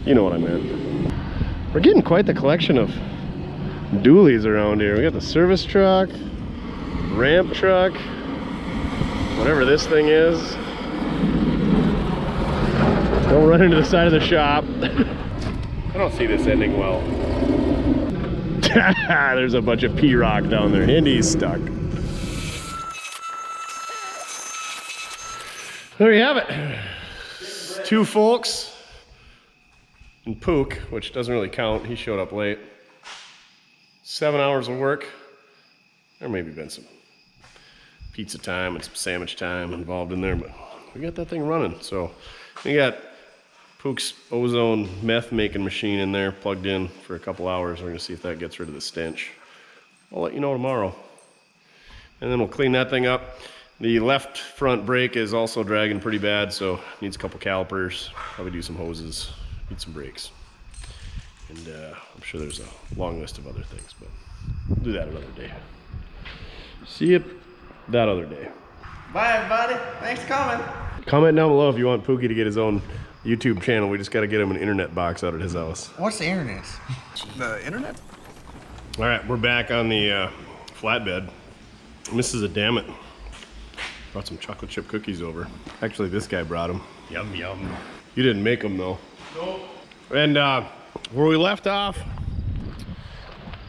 You know what I meant. We're getting quite the collection of dualies around here. We got the service truck, ramp truck, whatever this thing is. Don't run into the side of the shop. I don't see this ending well. There's a bunch of P-rock down there. Indy's stuck. There you have it. 2 folks and Pook, which doesn't really count. He showed up late. 7 hours of work. There maybe been some pizza time and some sandwich time involved in there, but we got that thing running. So we got Pook's ozone meth making machine in there plugged in for a couple hours. We're gonna see if that gets rid of the stench. I'll let you know tomorrow. And then we'll clean that thing up. The left front brake is also dragging pretty bad, so needs a couple calipers, probably do some hoses, need some brakes. And I'm sure there's a long list of other things, but we'll do that another day. See you that other day. Bye, everybody. Thanks for coming. Comment down below if you want Pookie to get his own YouTube channel. We just got to get him an internet box out at his house. What's the internet? The internet? All right, we're back on the flatbed. Mrs. Adammit brought some chocolate chip cookies over. Actually, this guy brought them. Yum, yum. You didn't make them, though. Nope. And where we left off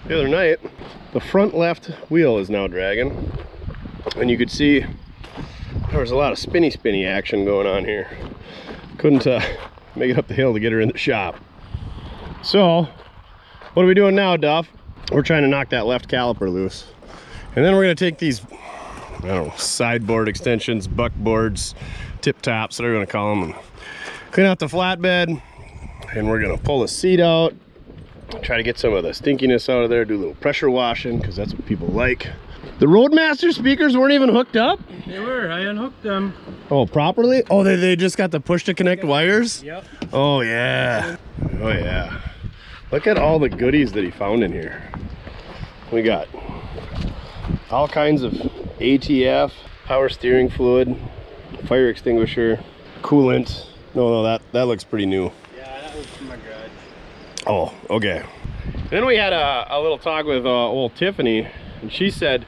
the other night, the front left wheel is now dragging. And you could see there was a lot of spinny action going on here. Couldn't make it up the hill to get her in the shop. So, what are we doing now, Duff? We're trying to knock that left caliper loose. And then we're gonna take these, I don't know, sideboard extensions, buckboards, tip tops, whatever you wanna call them, and clean out the flatbed. And we're gonna pull the seat out, try to get some of the stinkiness out of there, do a little pressure washing, because that's what people like. The Roadmaster speakers weren't even hooked up? They were, I unhooked them. Oh, properly? Oh, they just got the push to connect wires? Yep. Oh, yeah. Oh, yeah. Look at all the goodies that he found in here. We got all kinds of ATF, power steering fluid, fire extinguisher, coolant. No, that looks pretty new. Yeah, that was from my garage. Oh, okay. Then we had a little talk with old Tiffany, and she said,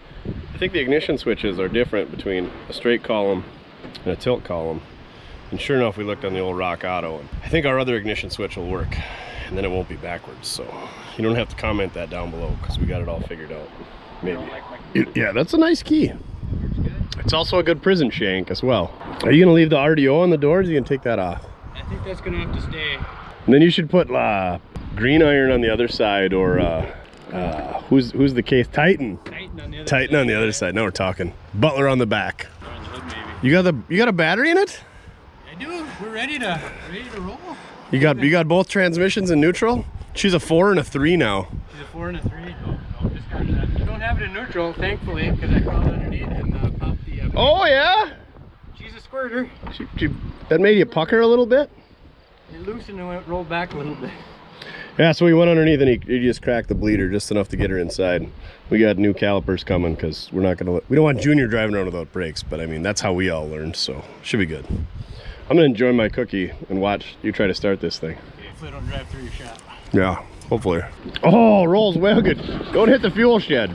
I think the ignition switches are different between a straight column and a tilt column. And sure enough, we looked on the old Rock Auto, and I think our other ignition switch will work, and then it won't be backwards. So you don't have to comment that down below, because we got it all figured out. Maybe. Yeah, that's a nice key. It's also a good prison shank as well. Are you gonna leave the RDO on the doors, or are you gonna take that off? I think that's gonna have to stay. And then you should put green iron on the other side, or who's the case? Titan. Titan on the other side. Now we're talking. Butler on the back. On the hood, maybe. You got a battery in it? I do. We're ready to roll. You got both transmissions in neutral? She's a 4 and a 3 now. She's a 4 and a 3. Oh, just got that. I don't have it in neutral, thankfully, because I crawled underneath and popped the. Oh yeah. She's a squirter. That made you pucker a little bit. It loosened and went rolled back a little bit. Yeah, so we went underneath and he just cracked the bleeder just enough to get her inside. We got new calipers coming because we don't want Junior driving around without brakes, but I mean, that's how we all learned, so should be good. I'm gonna enjoy my cookie and watch you try to start this thing. Hopefully I don't drive through your shop. Yeah, hopefully. Oh, rolls well good. Don't hit the fuel shed.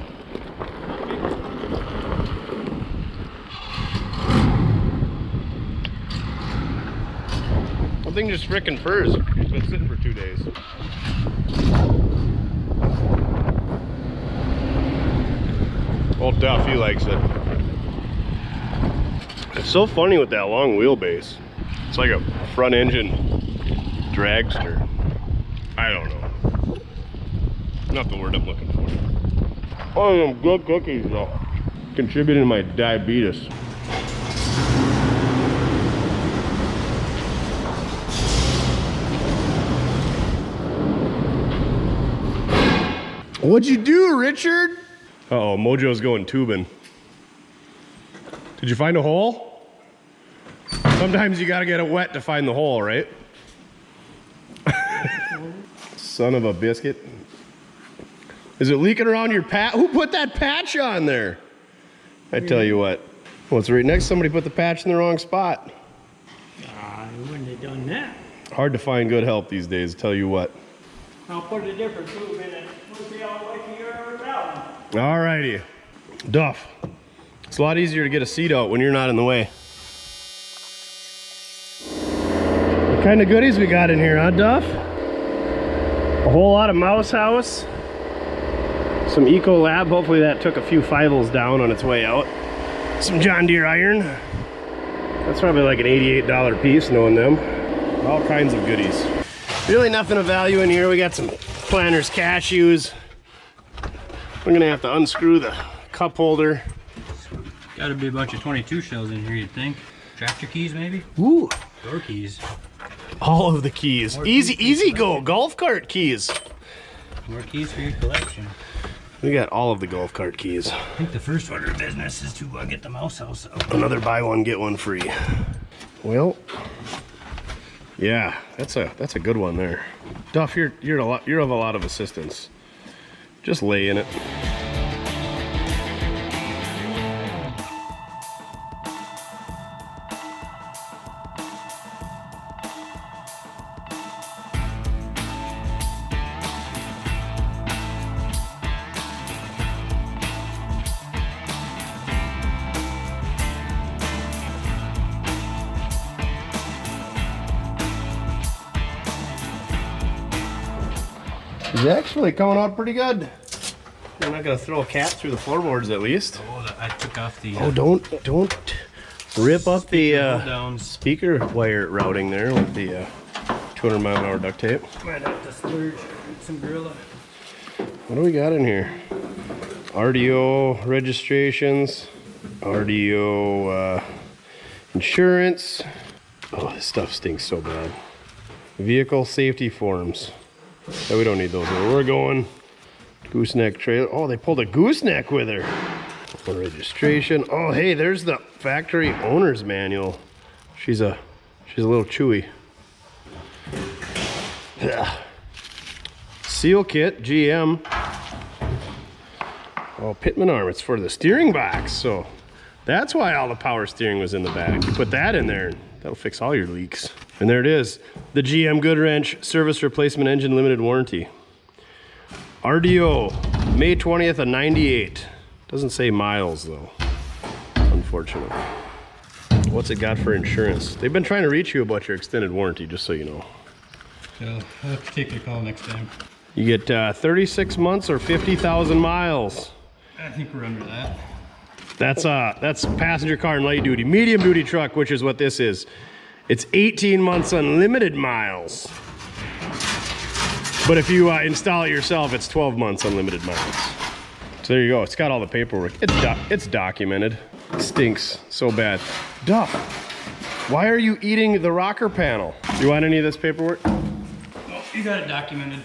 That thing just frickin' purrs. It's been sitting for 2 days. Old Duff, he likes it. It's so funny with that long wheelbase. It's like a front engine dragster. I don't know. Not the word I'm looking for. Oh, some good cookies though. Contributing to my diabetes. What'd you do, Richard? Uh-oh, Mojo's going tubing. Did you find a hole? Sometimes you gotta get it wet to find the hole, right? Son of a biscuit. Is it leaking around your patch? Who put that patch on there? I tell you what. Well, it's right next to somebody put the patch in the wrong spot. I wouldn't have done that. Hard to find good help these days, tell you what. I'll put a different tube in it. We'll see how lucky you're ever out. Alrighty. Duff. It's a lot easier to get a seat out when you're not in the way. What kind of goodies we got in here, huh, Duff? A whole lot of mouse house. Some Eco Lab. Hopefully that took a few fivels down on its way out. Some John Deere iron. That's probably like an $88 piece, knowing them. All kinds of goodies. Really nothing of value in here. We got some Planters cashews. We're gonna have to unscrew the cup holder. Gotta be a bunch of 22 shells in here, you'd think. Tractor keys, maybe? Ooh. Door keys. All of the keys. Easy go. Golf cart keys. More keys for your collection. We got all of the golf cart keys. I think the first order of business is to get the mouse house out. Another buy one, get one free. Well, yeah, that's a good one there. Duff, you're of a lot of assistance. Just lay in it. It's actually coming out pretty good. We're not gonna throw a cat through the floorboards at least. Oh, I took off the... oh, don't rip up the speaker wire routing there with the 200-mile-an-hour duct tape. Might have to splurge some Gorilla. What do we got in here? RDO registrations, RDO insurance. Oh, this stuff stinks so bad. Vehicle safety forms. Yeah, we don't need those. Where we're going. Gooseneck trailer. Oh, they pulled a gooseneck with her. Registration. Oh, hey, there's the factory owner's manual. She's a little chewy. Yeah. Seal kit, GM. Oh, Pitman arm. It's for the steering box. So that's why all the power steering was in the back. You put that in there, that'll fix all your leaks. And there it is. The GM Good Wrench Service Replacement Engine Limited Warranty. RDO, May 20th of 98. Doesn't say miles though, unfortunately. What's it got for insurance? They've been trying to reach you about your extended warranty, just so you know. So I'll have to take your call next time. You get 36 months or 50,000 miles. I think we're under that. That's passenger car and light duty. Medium duty truck, which is what this is. It's 18 months unlimited miles. But if you install it yourself, it's 12 months unlimited miles. So there you go. It's got all the paperwork. It's documented. It stinks so bad. Duff, why are you eating the rocker panel? You want any of this paperwork? Oh, you got it documented.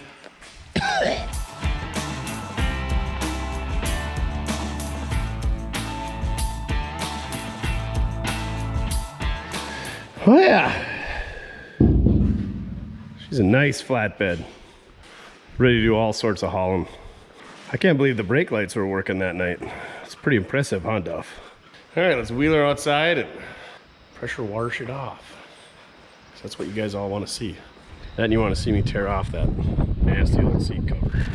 Oh yeah. She's a nice flatbed. Ready to do all sorts of hauling. I can't believe the brake lights were working that night. It's pretty impressive, huh, Duff? All right, let's wheel her outside and pressure wash it off. So that's what you guys all want to see. Then you want to see me tear off that nasty old seat cover.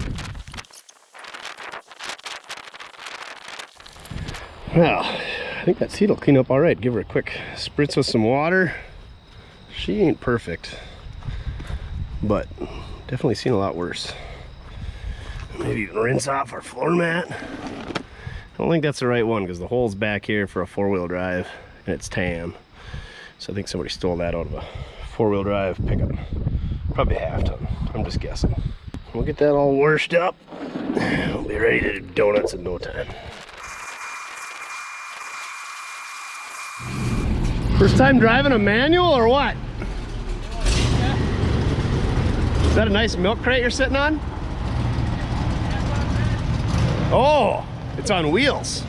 Well, I think that seat will clean up all right. Give her a quick spritz with some water. She ain't perfect, but definitely seen a lot worse. Maybe even rinse off our floor mat. I don't think that's the right one because the hole's back here for a four-wheel drive and it's tan. So I think somebody stole that out of a four-wheel drive pickup. Probably a half ton, I'm just guessing. We'll get that all washed up. We'll be ready to do donuts in no time. First time driving a manual or what? Is that a nice milk crate you're sitting on? Oh, it's on wheels.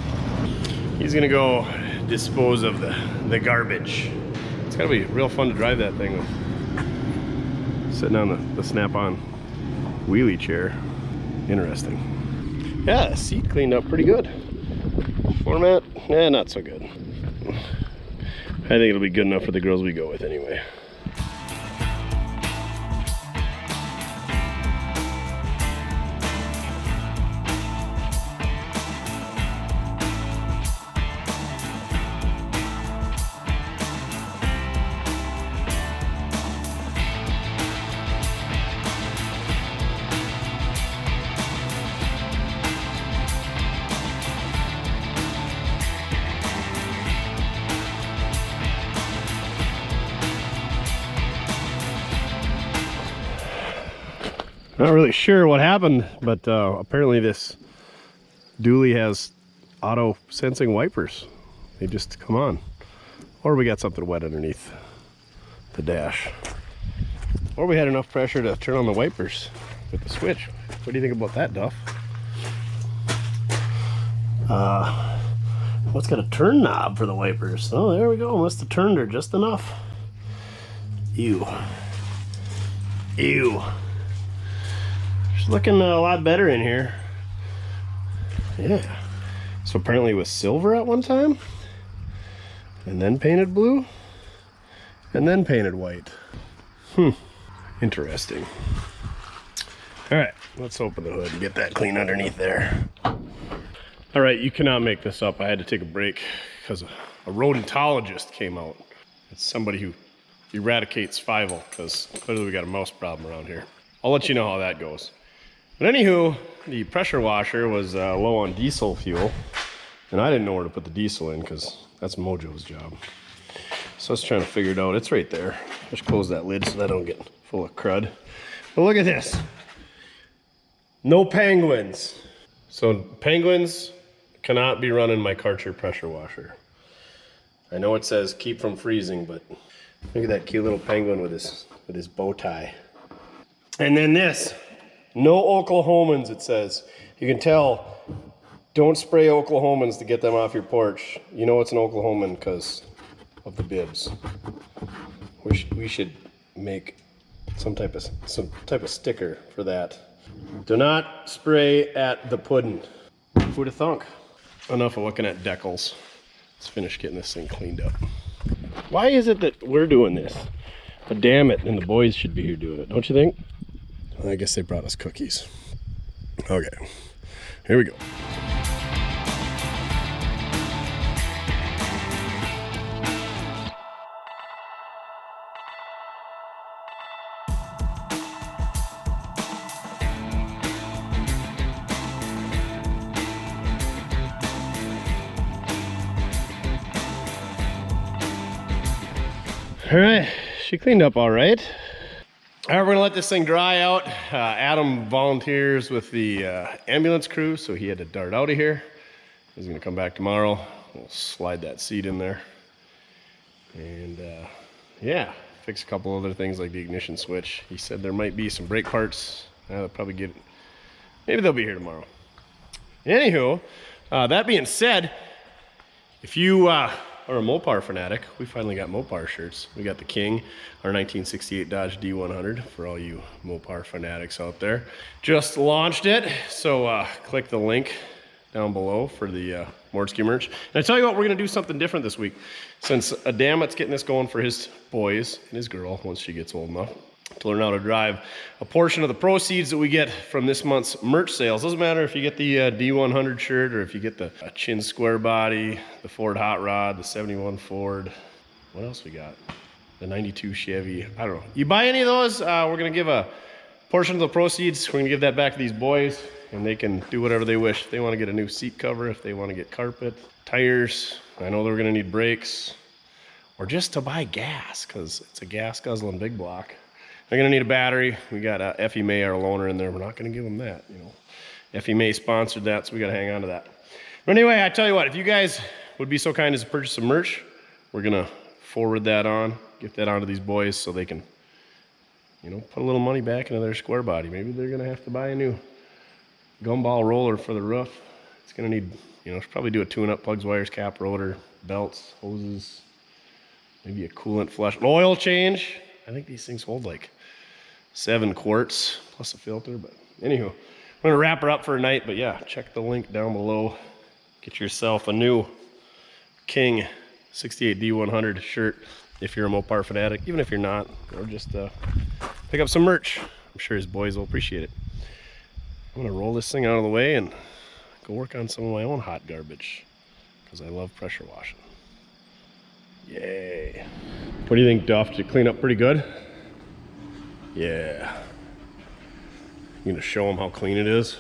He's gonna go dispose of the garbage. It's gotta be real fun to drive that thing with sitting on the snap-on wheelie chair. Interesting. Yeah, the seat cleaned up pretty good. Floor mat, not so good. I think it'll be good enough for the girls we go with anyway. Not really sure what happened, but apparently this dually has auto sensing wipers. They just come on. Or we got something wet underneath the dash. Or we had enough pressure to turn on the wipers with the switch. What do you think about that, Duff? What's got a turn knob for the wipers? Oh, there we go. Must have turned her just enough. Ew. Ew. Looking a lot better in here. Yeah. So apparently it was silver at one time, and then painted blue, and then painted white. Interesting. All right, let's open the hood and get that clean underneath there. All right, you cannot make this up. I had to take a break because a rodentologist came out. It's somebody who eradicates Fivel, because clearly we got a mouse problem around here. I'll let you know how that goes. But anywho, the pressure washer was low on diesel fuel, and I didn't know where to put the diesel in because that's Mojo's job. So I was trying to figure it out. It's right there. Just close that lid so that I don't get full of crud. But look at this. No penguins. So penguins cannot be running my Karcher pressure washer. I know it says keep from freezing, but look at that cute little penguin with his bow tie. And then this. No Oklahomans, it says. You can tell, don't spray Oklahomans to get them off your porch. You know it's an Oklahoman because of the bibs. We should make some type of sticker for that. Do not spray at the puddin'. Who'd have thunk? Enough of looking at decals. Let's finish getting this thing cleaned up. Why is it that we're doing this? But damn it, and the boys should be here doing it, don't you think? I guess they brought us cookies. Okay, here we go. All right, she cleaned up all right. All right, we're gonna let this thing dry out. Adam volunteers with the ambulance crew, so he had to dart out of here. He's gonna come back tomorrow. We'll slide that seat in there. And yeah, fix a couple other things like the ignition switch. He said there might be some brake parts. They'll probably get, maybe they'll be here tomorrow. Anywho, that being said, if you are a Mopar fanatic, we finally got Mopar shirts. We got the King, our 1968 Dodge D100 for all you Mopar fanatics out there. Just launched it, so click the link down below for the Mortske merch. And I tell you what, we're gonna do something different this week. Since Adamat's getting this going for his boys and his girl once she gets old enough to learn how to drive, a portion of the proceeds that we get from this month's merch sales, doesn't matter if you get the D100 shirt or if you get the Chin Square Body, the Ford Hot Rod, the 71 Ford, what else we got? The 92 Chevy, I don't know. You buy any of those, we're gonna give a portion of the proceeds, we're gonna give that back to these boys and they can do whatever they wish. If they wanna get a new seat cover, if they wanna get carpet, tires, I know they're gonna need brakes, or just to buy gas, because it's a gas guzzling big block. They're gonna need a battery. We got Effie May, our loaner, in there. We're not gonna give them that, you know. Effie May sponsored that, so we gotta hang on to that. But anyway, I tell you what, if you guys would be so kind as to purchase some merch, we're gonna forward that on, get that onto these boys so they can, you know, put a little money back into their square body. Maybe they're gonna have to buy a new gumball roller for the roof. It's gonna need, you know, should probably do a tune-up, plugs, wires, cap, rotor, belts, hoses, maybe a coolant flush, oil change. I think these things hold like 7 quarts plus a filter, but anywho, I'm gonna wrap her up for a night, but yeah, check the link down below. Get yourself a new King 68D100 shirt if you're a Mopar fanatic, even if you're not, or just pick up some merch. I'm sure his boys will appreciate it. I'm gonna roll this thing out of the way and go work on some of my own hot garbage because I love pressure washing. Yay. What do you think, Duff? Did you clean up pretty good? Yeah. You gonna show them how clean it is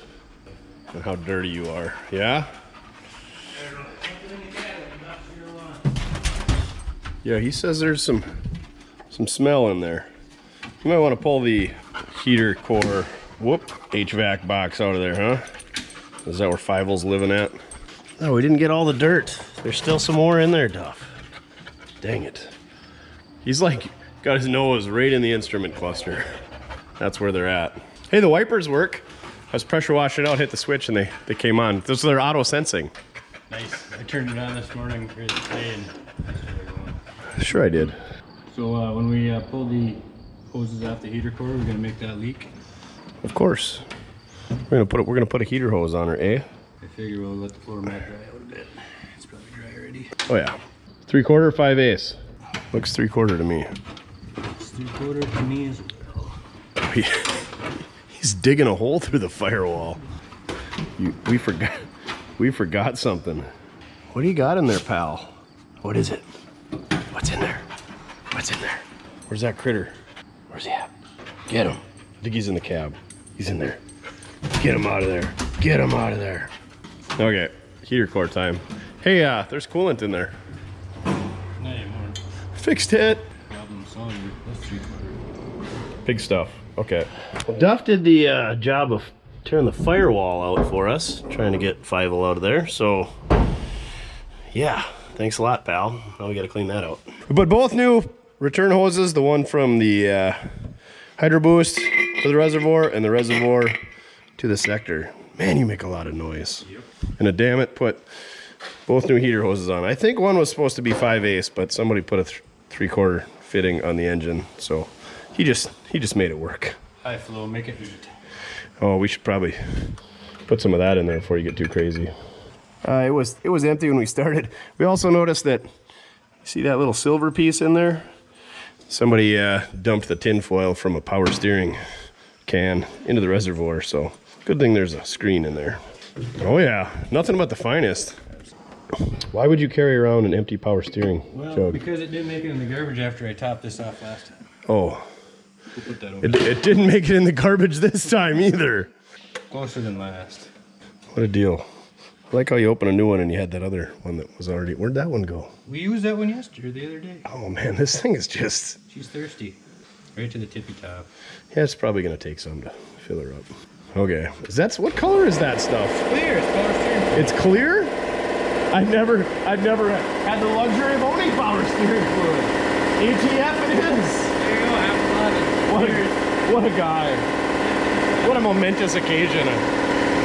and how dirty you are, yeah? Yeah, he says there's some smell in there. You might want to pull the heater core, HVAC box out of there, huh? Is that where Fievel's living at? Oh, we didn't get all the dirt. There's still some more in there, Duff. Dang it. He's like, got his nose right in the instrument cluster. That's where they're at. Hey, the wipers work. I was pressure washing out, hit the switch, and they came on. This is their auto sensing. Nice. I turned it on this morning for today, and sure I did. so when we pull the hoses off the heater core, we're gonna make that leak. Of course. We're gonna put a heater hose on her, eh? I figure we'll let the floor mat dry out a bit. It's probably dry already. Oh yeah. 3/4, 5/8. Looks 3/4 to me. It's 3/4 to me as well. He's digging a hole through the firewall. We forgot something. What do you got in there, pal? What is it? What's in there? What's in there? Where's that critter? Where's he at? Get him. I think he's in the cab. He's in there. Get him out of there. Get him out of there. Okay, heater core time. Hey, there's coolant in there. No, you won't. Fixed it. Problem solved. That's 3/4. Big stuff. Okay. Well, Duff did the job of tearing the firewall out for us, trying to get Fievel out of there. So, yeah, thanks a lot, pal. Now we got to clean that out. We put both new return hoses, the one from the Hydro Boost to the reservoir and the reservoir to the sector. Man, you make a lot of noise. Yep. And damn it, put both new heater hoses on. I think one was supposed to be 5/8, but somebody put a 3/4 fitting on the engine, so he just made it work. High flow, make it heat. Oh, we should probably put some of that in there before you get too crazy. It was empty when we started. We also noticed that, see that little silver piece in there? Somebody dumped the tin foil from a power steering can into the reservoir, so good thing there's a screen in there. Oh yeah, nothing but the finest. Why would you carry around an empty power steering jug? Because it didn't make it in the garbage after I topped this off last time. Oh. We'll put that over it didn't make it in the garbage this time either. Closer than last. What a deal. I like how you open a new one and you had that other one that was already, where'd that one go? We used that one yesterday, the other day. Oh man, this thing is just... She's thirsty. Right to the tippy top. Yeah, it's probably gonna take some to fill her up. Okay, what color is that stuff? Clear, it's power steering. It's clear? I've never had the luxury of owning power steering fluid. ATF it is. There you go, have a lot of what a guy. What a momentous occasion.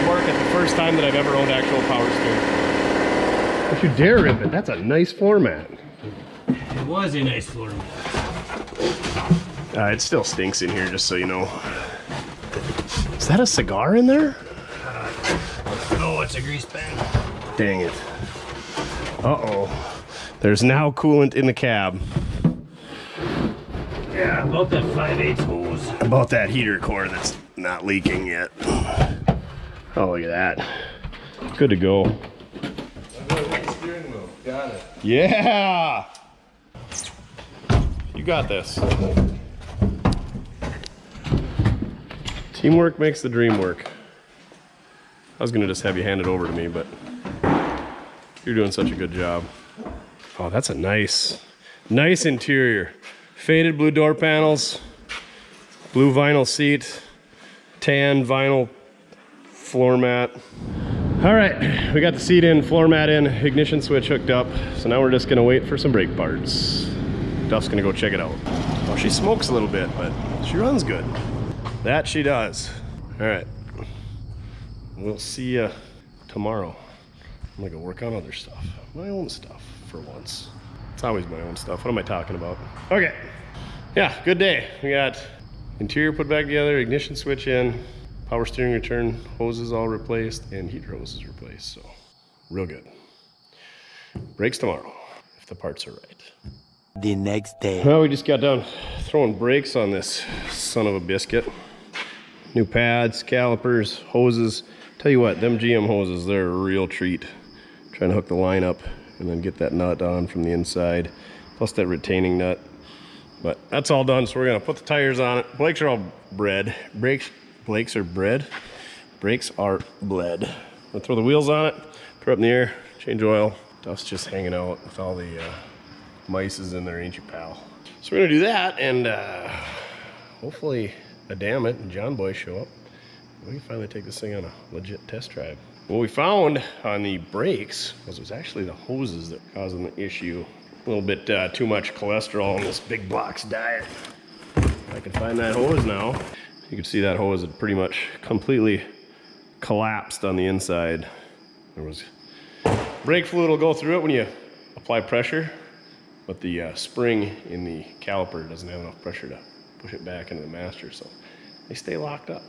Mark at the first time that I've ever owned actual power steering. Don't you dare rip it. That's a nice floor mat. It was a nice floor mat. It still stinks in here, just so you know. Is that a cigar in there? No, it's a grease pen. Dang it. Uh-oh. There's now coolant in the cab. Yeah, about that 5/8 hose. About that heater core that's not leaking yet. Oh, look at that. Good to go. Steering wheel. Got it. Yeah! You got this. Teamwork makes the dream work. I was gonna just have you hand it over to me, but you're doing such a good job. Oh, that's a nice interior. Faded blue door panels, blue vinyl seat, tan vinyl floor mat. All right, we got the seat in, floor mat in, ignition switch hooked up. So now we're just gonna wait for some brake parts. Duff's gonna go check it out. Oh, she smokes a little bit, but she runs good. That she does. All right, we'll see you tomorrow. I'm gonna go work on other stuff. My own stuff for once. It's always my own stuff. What am I talking about? Okay. Yeah, good day. We got interior put back together, ignition switch in, power steering return, hoses all replaced, and heater hoses replaced. So real good. Brakes tomorrow, if the parts are right. The next day. Well, we just got done throwing brakes on this son of a biscuit. New pads, calipers, hoses. Tell you what, them GM hoses, they're a real treat. Trying to hook the line up and then get that nut on from the inside, plus that retaining nut. But that's all done, so we're gonna put the tires on it. Brakes are all bred. Brakes are bred. Brakes are bled. I'll throw the wheels on it, put it up in the air, change oil. Duff's just hanging out with all the mice is in there, ain't you, pal? So we're gonna do that, and hopefully a damn it and John Boy show up. We can finally take this thing on a legit test drive. What we found on the brakes was it was actually the hoses that were causing the issue. A little bit too much cholesterol in this big box diet. I can find that hose now. You can see that hose had pretty much completely collapsed on the inside. There was brake fluid will go through it when you apply pressure, but the spring in the caliper doesn't have enough pressure to push it back into the master, so they stay locked up.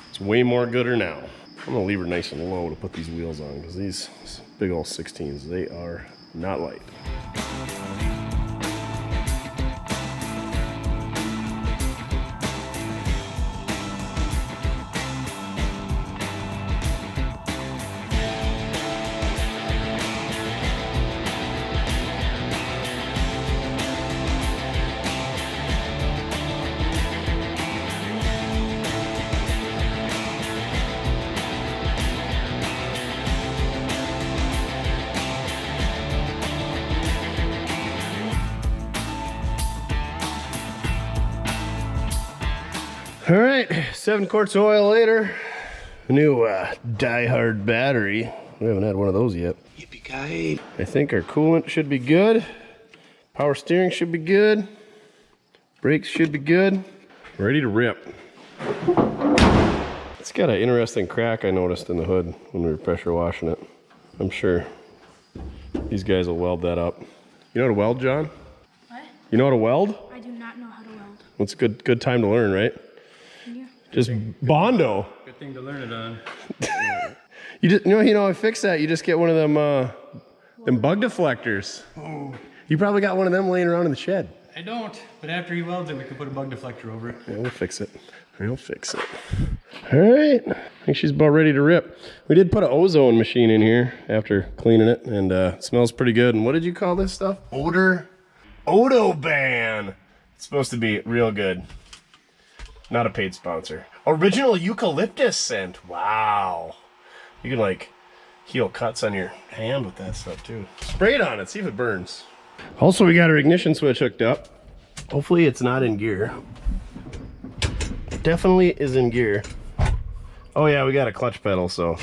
It's way more gooder now. I'm gonna leave her nice and low to put these wheels on, because these big old 16s, they are not light. All right, 7 quarts of oil later, a new die-hard battery. We haven't had one of those yet. Yippee-ki-yay. I think our coolant should be good. Power steering should be good. Brakes should be good. Ready to rip. It's got an interesting crack I noticed in the hood when we were pressure washing it. I'm sure these guys will weld that up. You know how to weld, John? What? You know how to weld? I do not know how to weld. Well, it's a good time to learn, right? Just Bondo. Good thing to learn it on. You know, I fixed that. You just get one of them bug deflectors. Oh. You probably got one of them laying around in the shed. I don't, but after he welds it, we can put a bug deflector over it. Yeah, we'll fix it. We'll fix it. All right. I think she's about ready to rip. We did put an ozone machine in here after cleaning it, and it smells pretty good. And what did you call this stuff? Odoban. It's supposed to be real good. Not a paid sponsor. Original eucalyptus scent. Wow. You can like heal cuts on your hand with that stuff too. Spray it on it, see if it burns. Also, we got our ignition switch hooked up. Hopefully it's not in gear. Definitely is in gear. Oh yeah, we got a clutch pedal, so.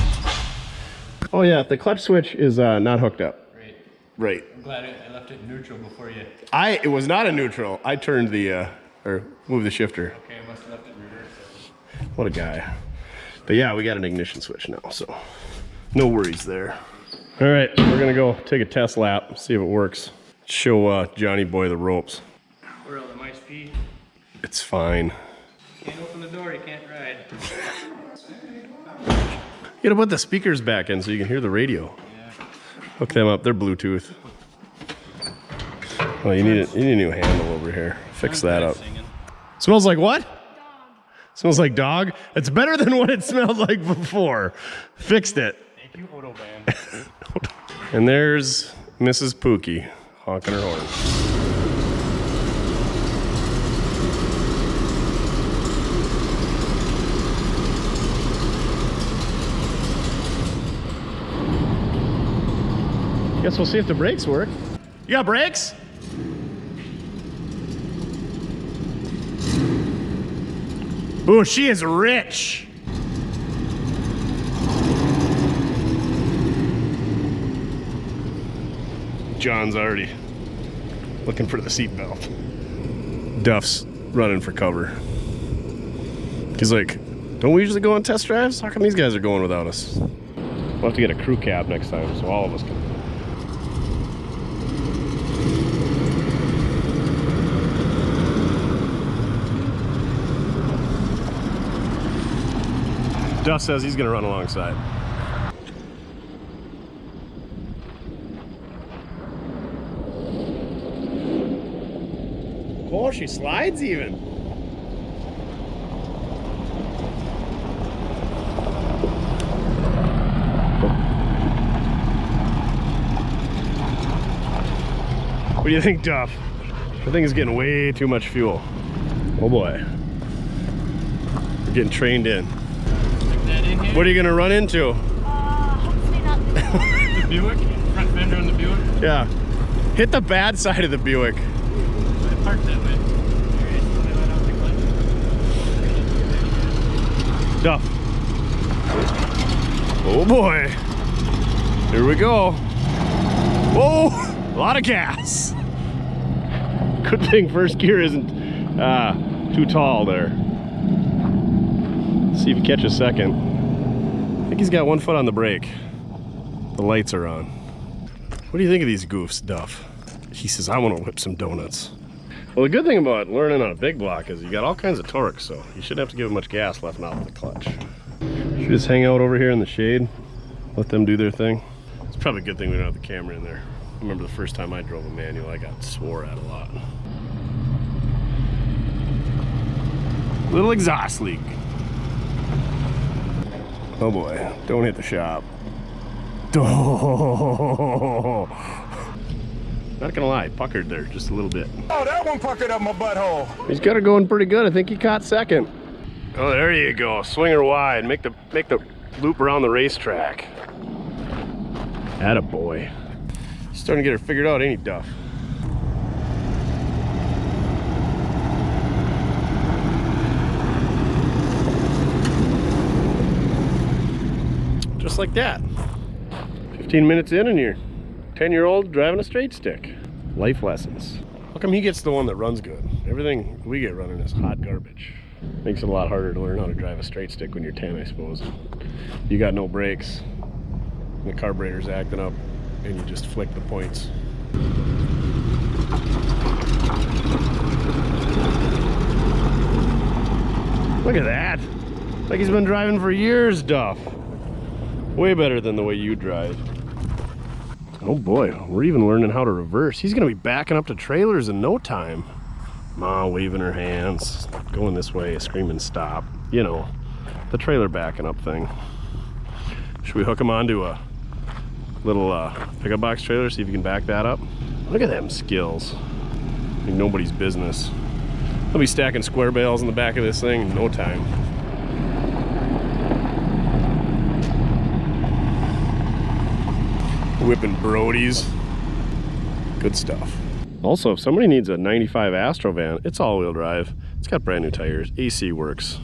Oh yeah, the clutch switch is not hooked up. Right. I'm glad I left it neutral before you. It was not in neutral. I turned the, or moved the shifter. Okay, I must have left it in reverse. What a guy. But yeah, we got an ignition switch now, so no worries there. All right, we're gonna go take a test lap, see if it works. Show Johnny Boy the ropes. Where all the mice pee? It's fine. Can't open the door, you can't ride. You gotta put the speakers back in so you can hear the radio. Yeah. Hook them up, they're Bluetooth. Oh, you need a new handle over here. Fix that up. Smells like what? Dog. Smells like dog? It's better than what it smelled like before. Fixed it. Thank you, Odoban. And there's Mrs. Pookie honking her horn. Guess we'll see if the brakes work. You got brakes? Ooh, she is rich. John's already looking for the seatbelt. Duff's running for cover. He's like, Don't we usually go on test drives? How come these guys are going without us? We'll have to get a crew cab next time so all of us can. Duff says he's gonna run alongside. Oh, she slides even. What do you think, Duff? I think it's getting way too much fuel. Oh boy. We're getting trained in. What are you gonna run into? Hopefully not the Buick. Front fender on the Buick. Yeah. Hit the bad side of the Buick. I parked that way. Duff. Oh boy. Here we go. Whoa! A lot of gas. Good thing first gear isn't too tall there. Let's see if he catches second. I think he's got 1 foot on the brake. The lights are on. What do you think of these goofs, Duff? He says, I want to whip some donuts. Well, the good thing about learning on a big block is you got all kinds of torque, so you shouldn't have to give it much gas left out of the clutch. Should just hang out over here in the shade, let them do their thing. It's probably a good thing we don't have the camera in there. I remember the first time I drove a manual, I got swore at a lot. Little exhaust leak. Oh boy, don't hit the shop. Oh. Not gonna lie, puckered there just a little bit. Oh, that one puckered up my butthole. He's got her going pretty good. I think he caught second. Oh, there you go. Swing her wide. Make the loop around the racetrack. Attaboy. He's starting to get her figured out, ain't he, Duff? Just like that. 15 minutes in and you're 10-year-old driving a straight stick. Life lessons. How come he gets the one that runs good? Everything we get running is hot garbage. Makes it a lot harder to learn how to drive a straight stick when you're 10, I suppose. You got no brakes, the carburetor's acting up, and you just flick the points. Look at that. Like he's been driving for years, Duff. Way better than the way you drive. Oh boy, we're even learning how to reverse. He's gonna be backing up to trailers in no time. Ma waving her hands, going this way, screaming stop. You know, the trailer backing up thing. Should we hook him onto a little pickup box trailer, see if you can back that up? Look at them skills. Like nobody's business. I'll be stacking square bales in the back of this thing in no time. Whipping Brodies. Good stuff. Also, if somebody needs a 95 Astro van, it's all-wheel drive. It's got brand new tires. AC works.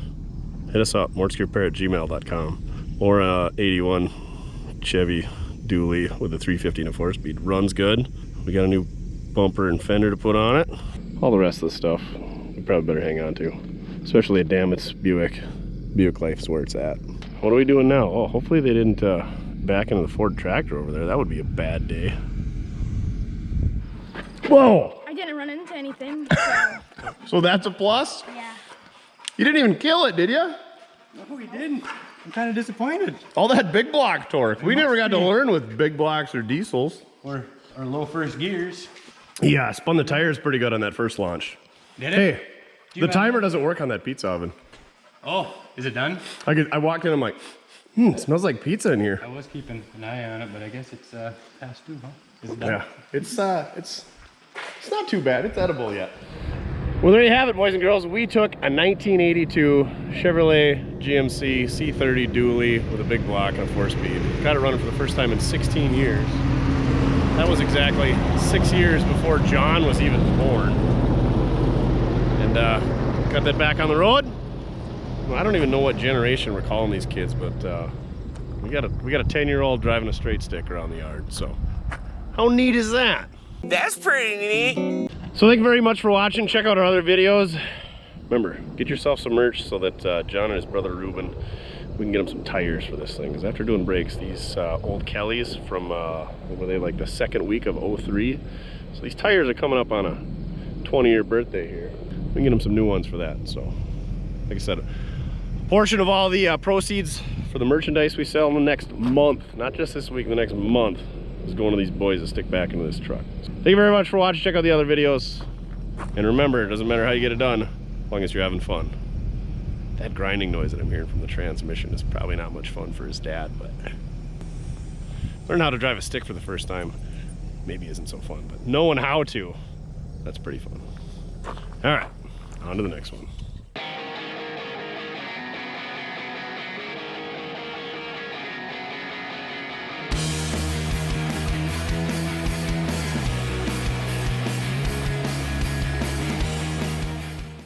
Hit us up, mortskerepair@gmail.com. Or 81 Chevy dually with a 350 and a 4-speed. Runs good. We got a new bumper and fender to put on it. All the rest of the stuff we probably better hang on to. Especially a damn it's Buick. Buick life's where it's at. What are we doing now? Oh, hopefully they didn't back into the Ford tractor over there. That would be a bad day. Whoa! I didn't run into anything, so... So that's a plus? Yeah. You didn't even kill it, did you? No, we didn't. I'm kind of disappointed. All that big block torque. We never got to learn with big blocks or diesels. Or low first gears. Yeah, spun the tires pretty good on that first launch. Did it? Hey, the timer doesn't work on that pizza oven. Oh, is it done? I walked in, I'm like, it smells like pizza in here. I was keeping an eye on it, but I guess it's past due, huh? Is it done? Yeah, it's not too bad. It's edible yet. Well, there you have it, boys and girls. We took a 1982 Chevrolet GMC C30 dually with a big block and a 4-speed. Got it running for the first time in 16 years. That was exactly 6 years before John was even born. And got that back on the road. Well, I don't even know what generation we're calling these kids, but we got a 10-year-old driving a straight stick around the yard. So how neat is that? That's pretty neat. So thank you very much for watching. Check out our other videos. remember, get yourself some merch so that John and his brother Ruben, we can get them some tires for this thing. Because after doing brakes, these old Kellys from, were they like the second week of 03? So these tires are coming up on a 20-year birthday here. We can get them some new ones for that. So, like I said, a portion of all the proceeds for the merchandise we sell in the next month, not just this week, the next month, is going to these boys to stick back into this truck. Thank you very much for watching. Check out the other videos. And remember, it doesn't matter how you get it done, as long as you're having fun. That grinding noise that I'm hearing from the transmission is probably not much fun for his dad, but learn how to drive a stick for the first time maybe isn't so fun, but knowing how to, that's pretty fun. All right, on to the next one.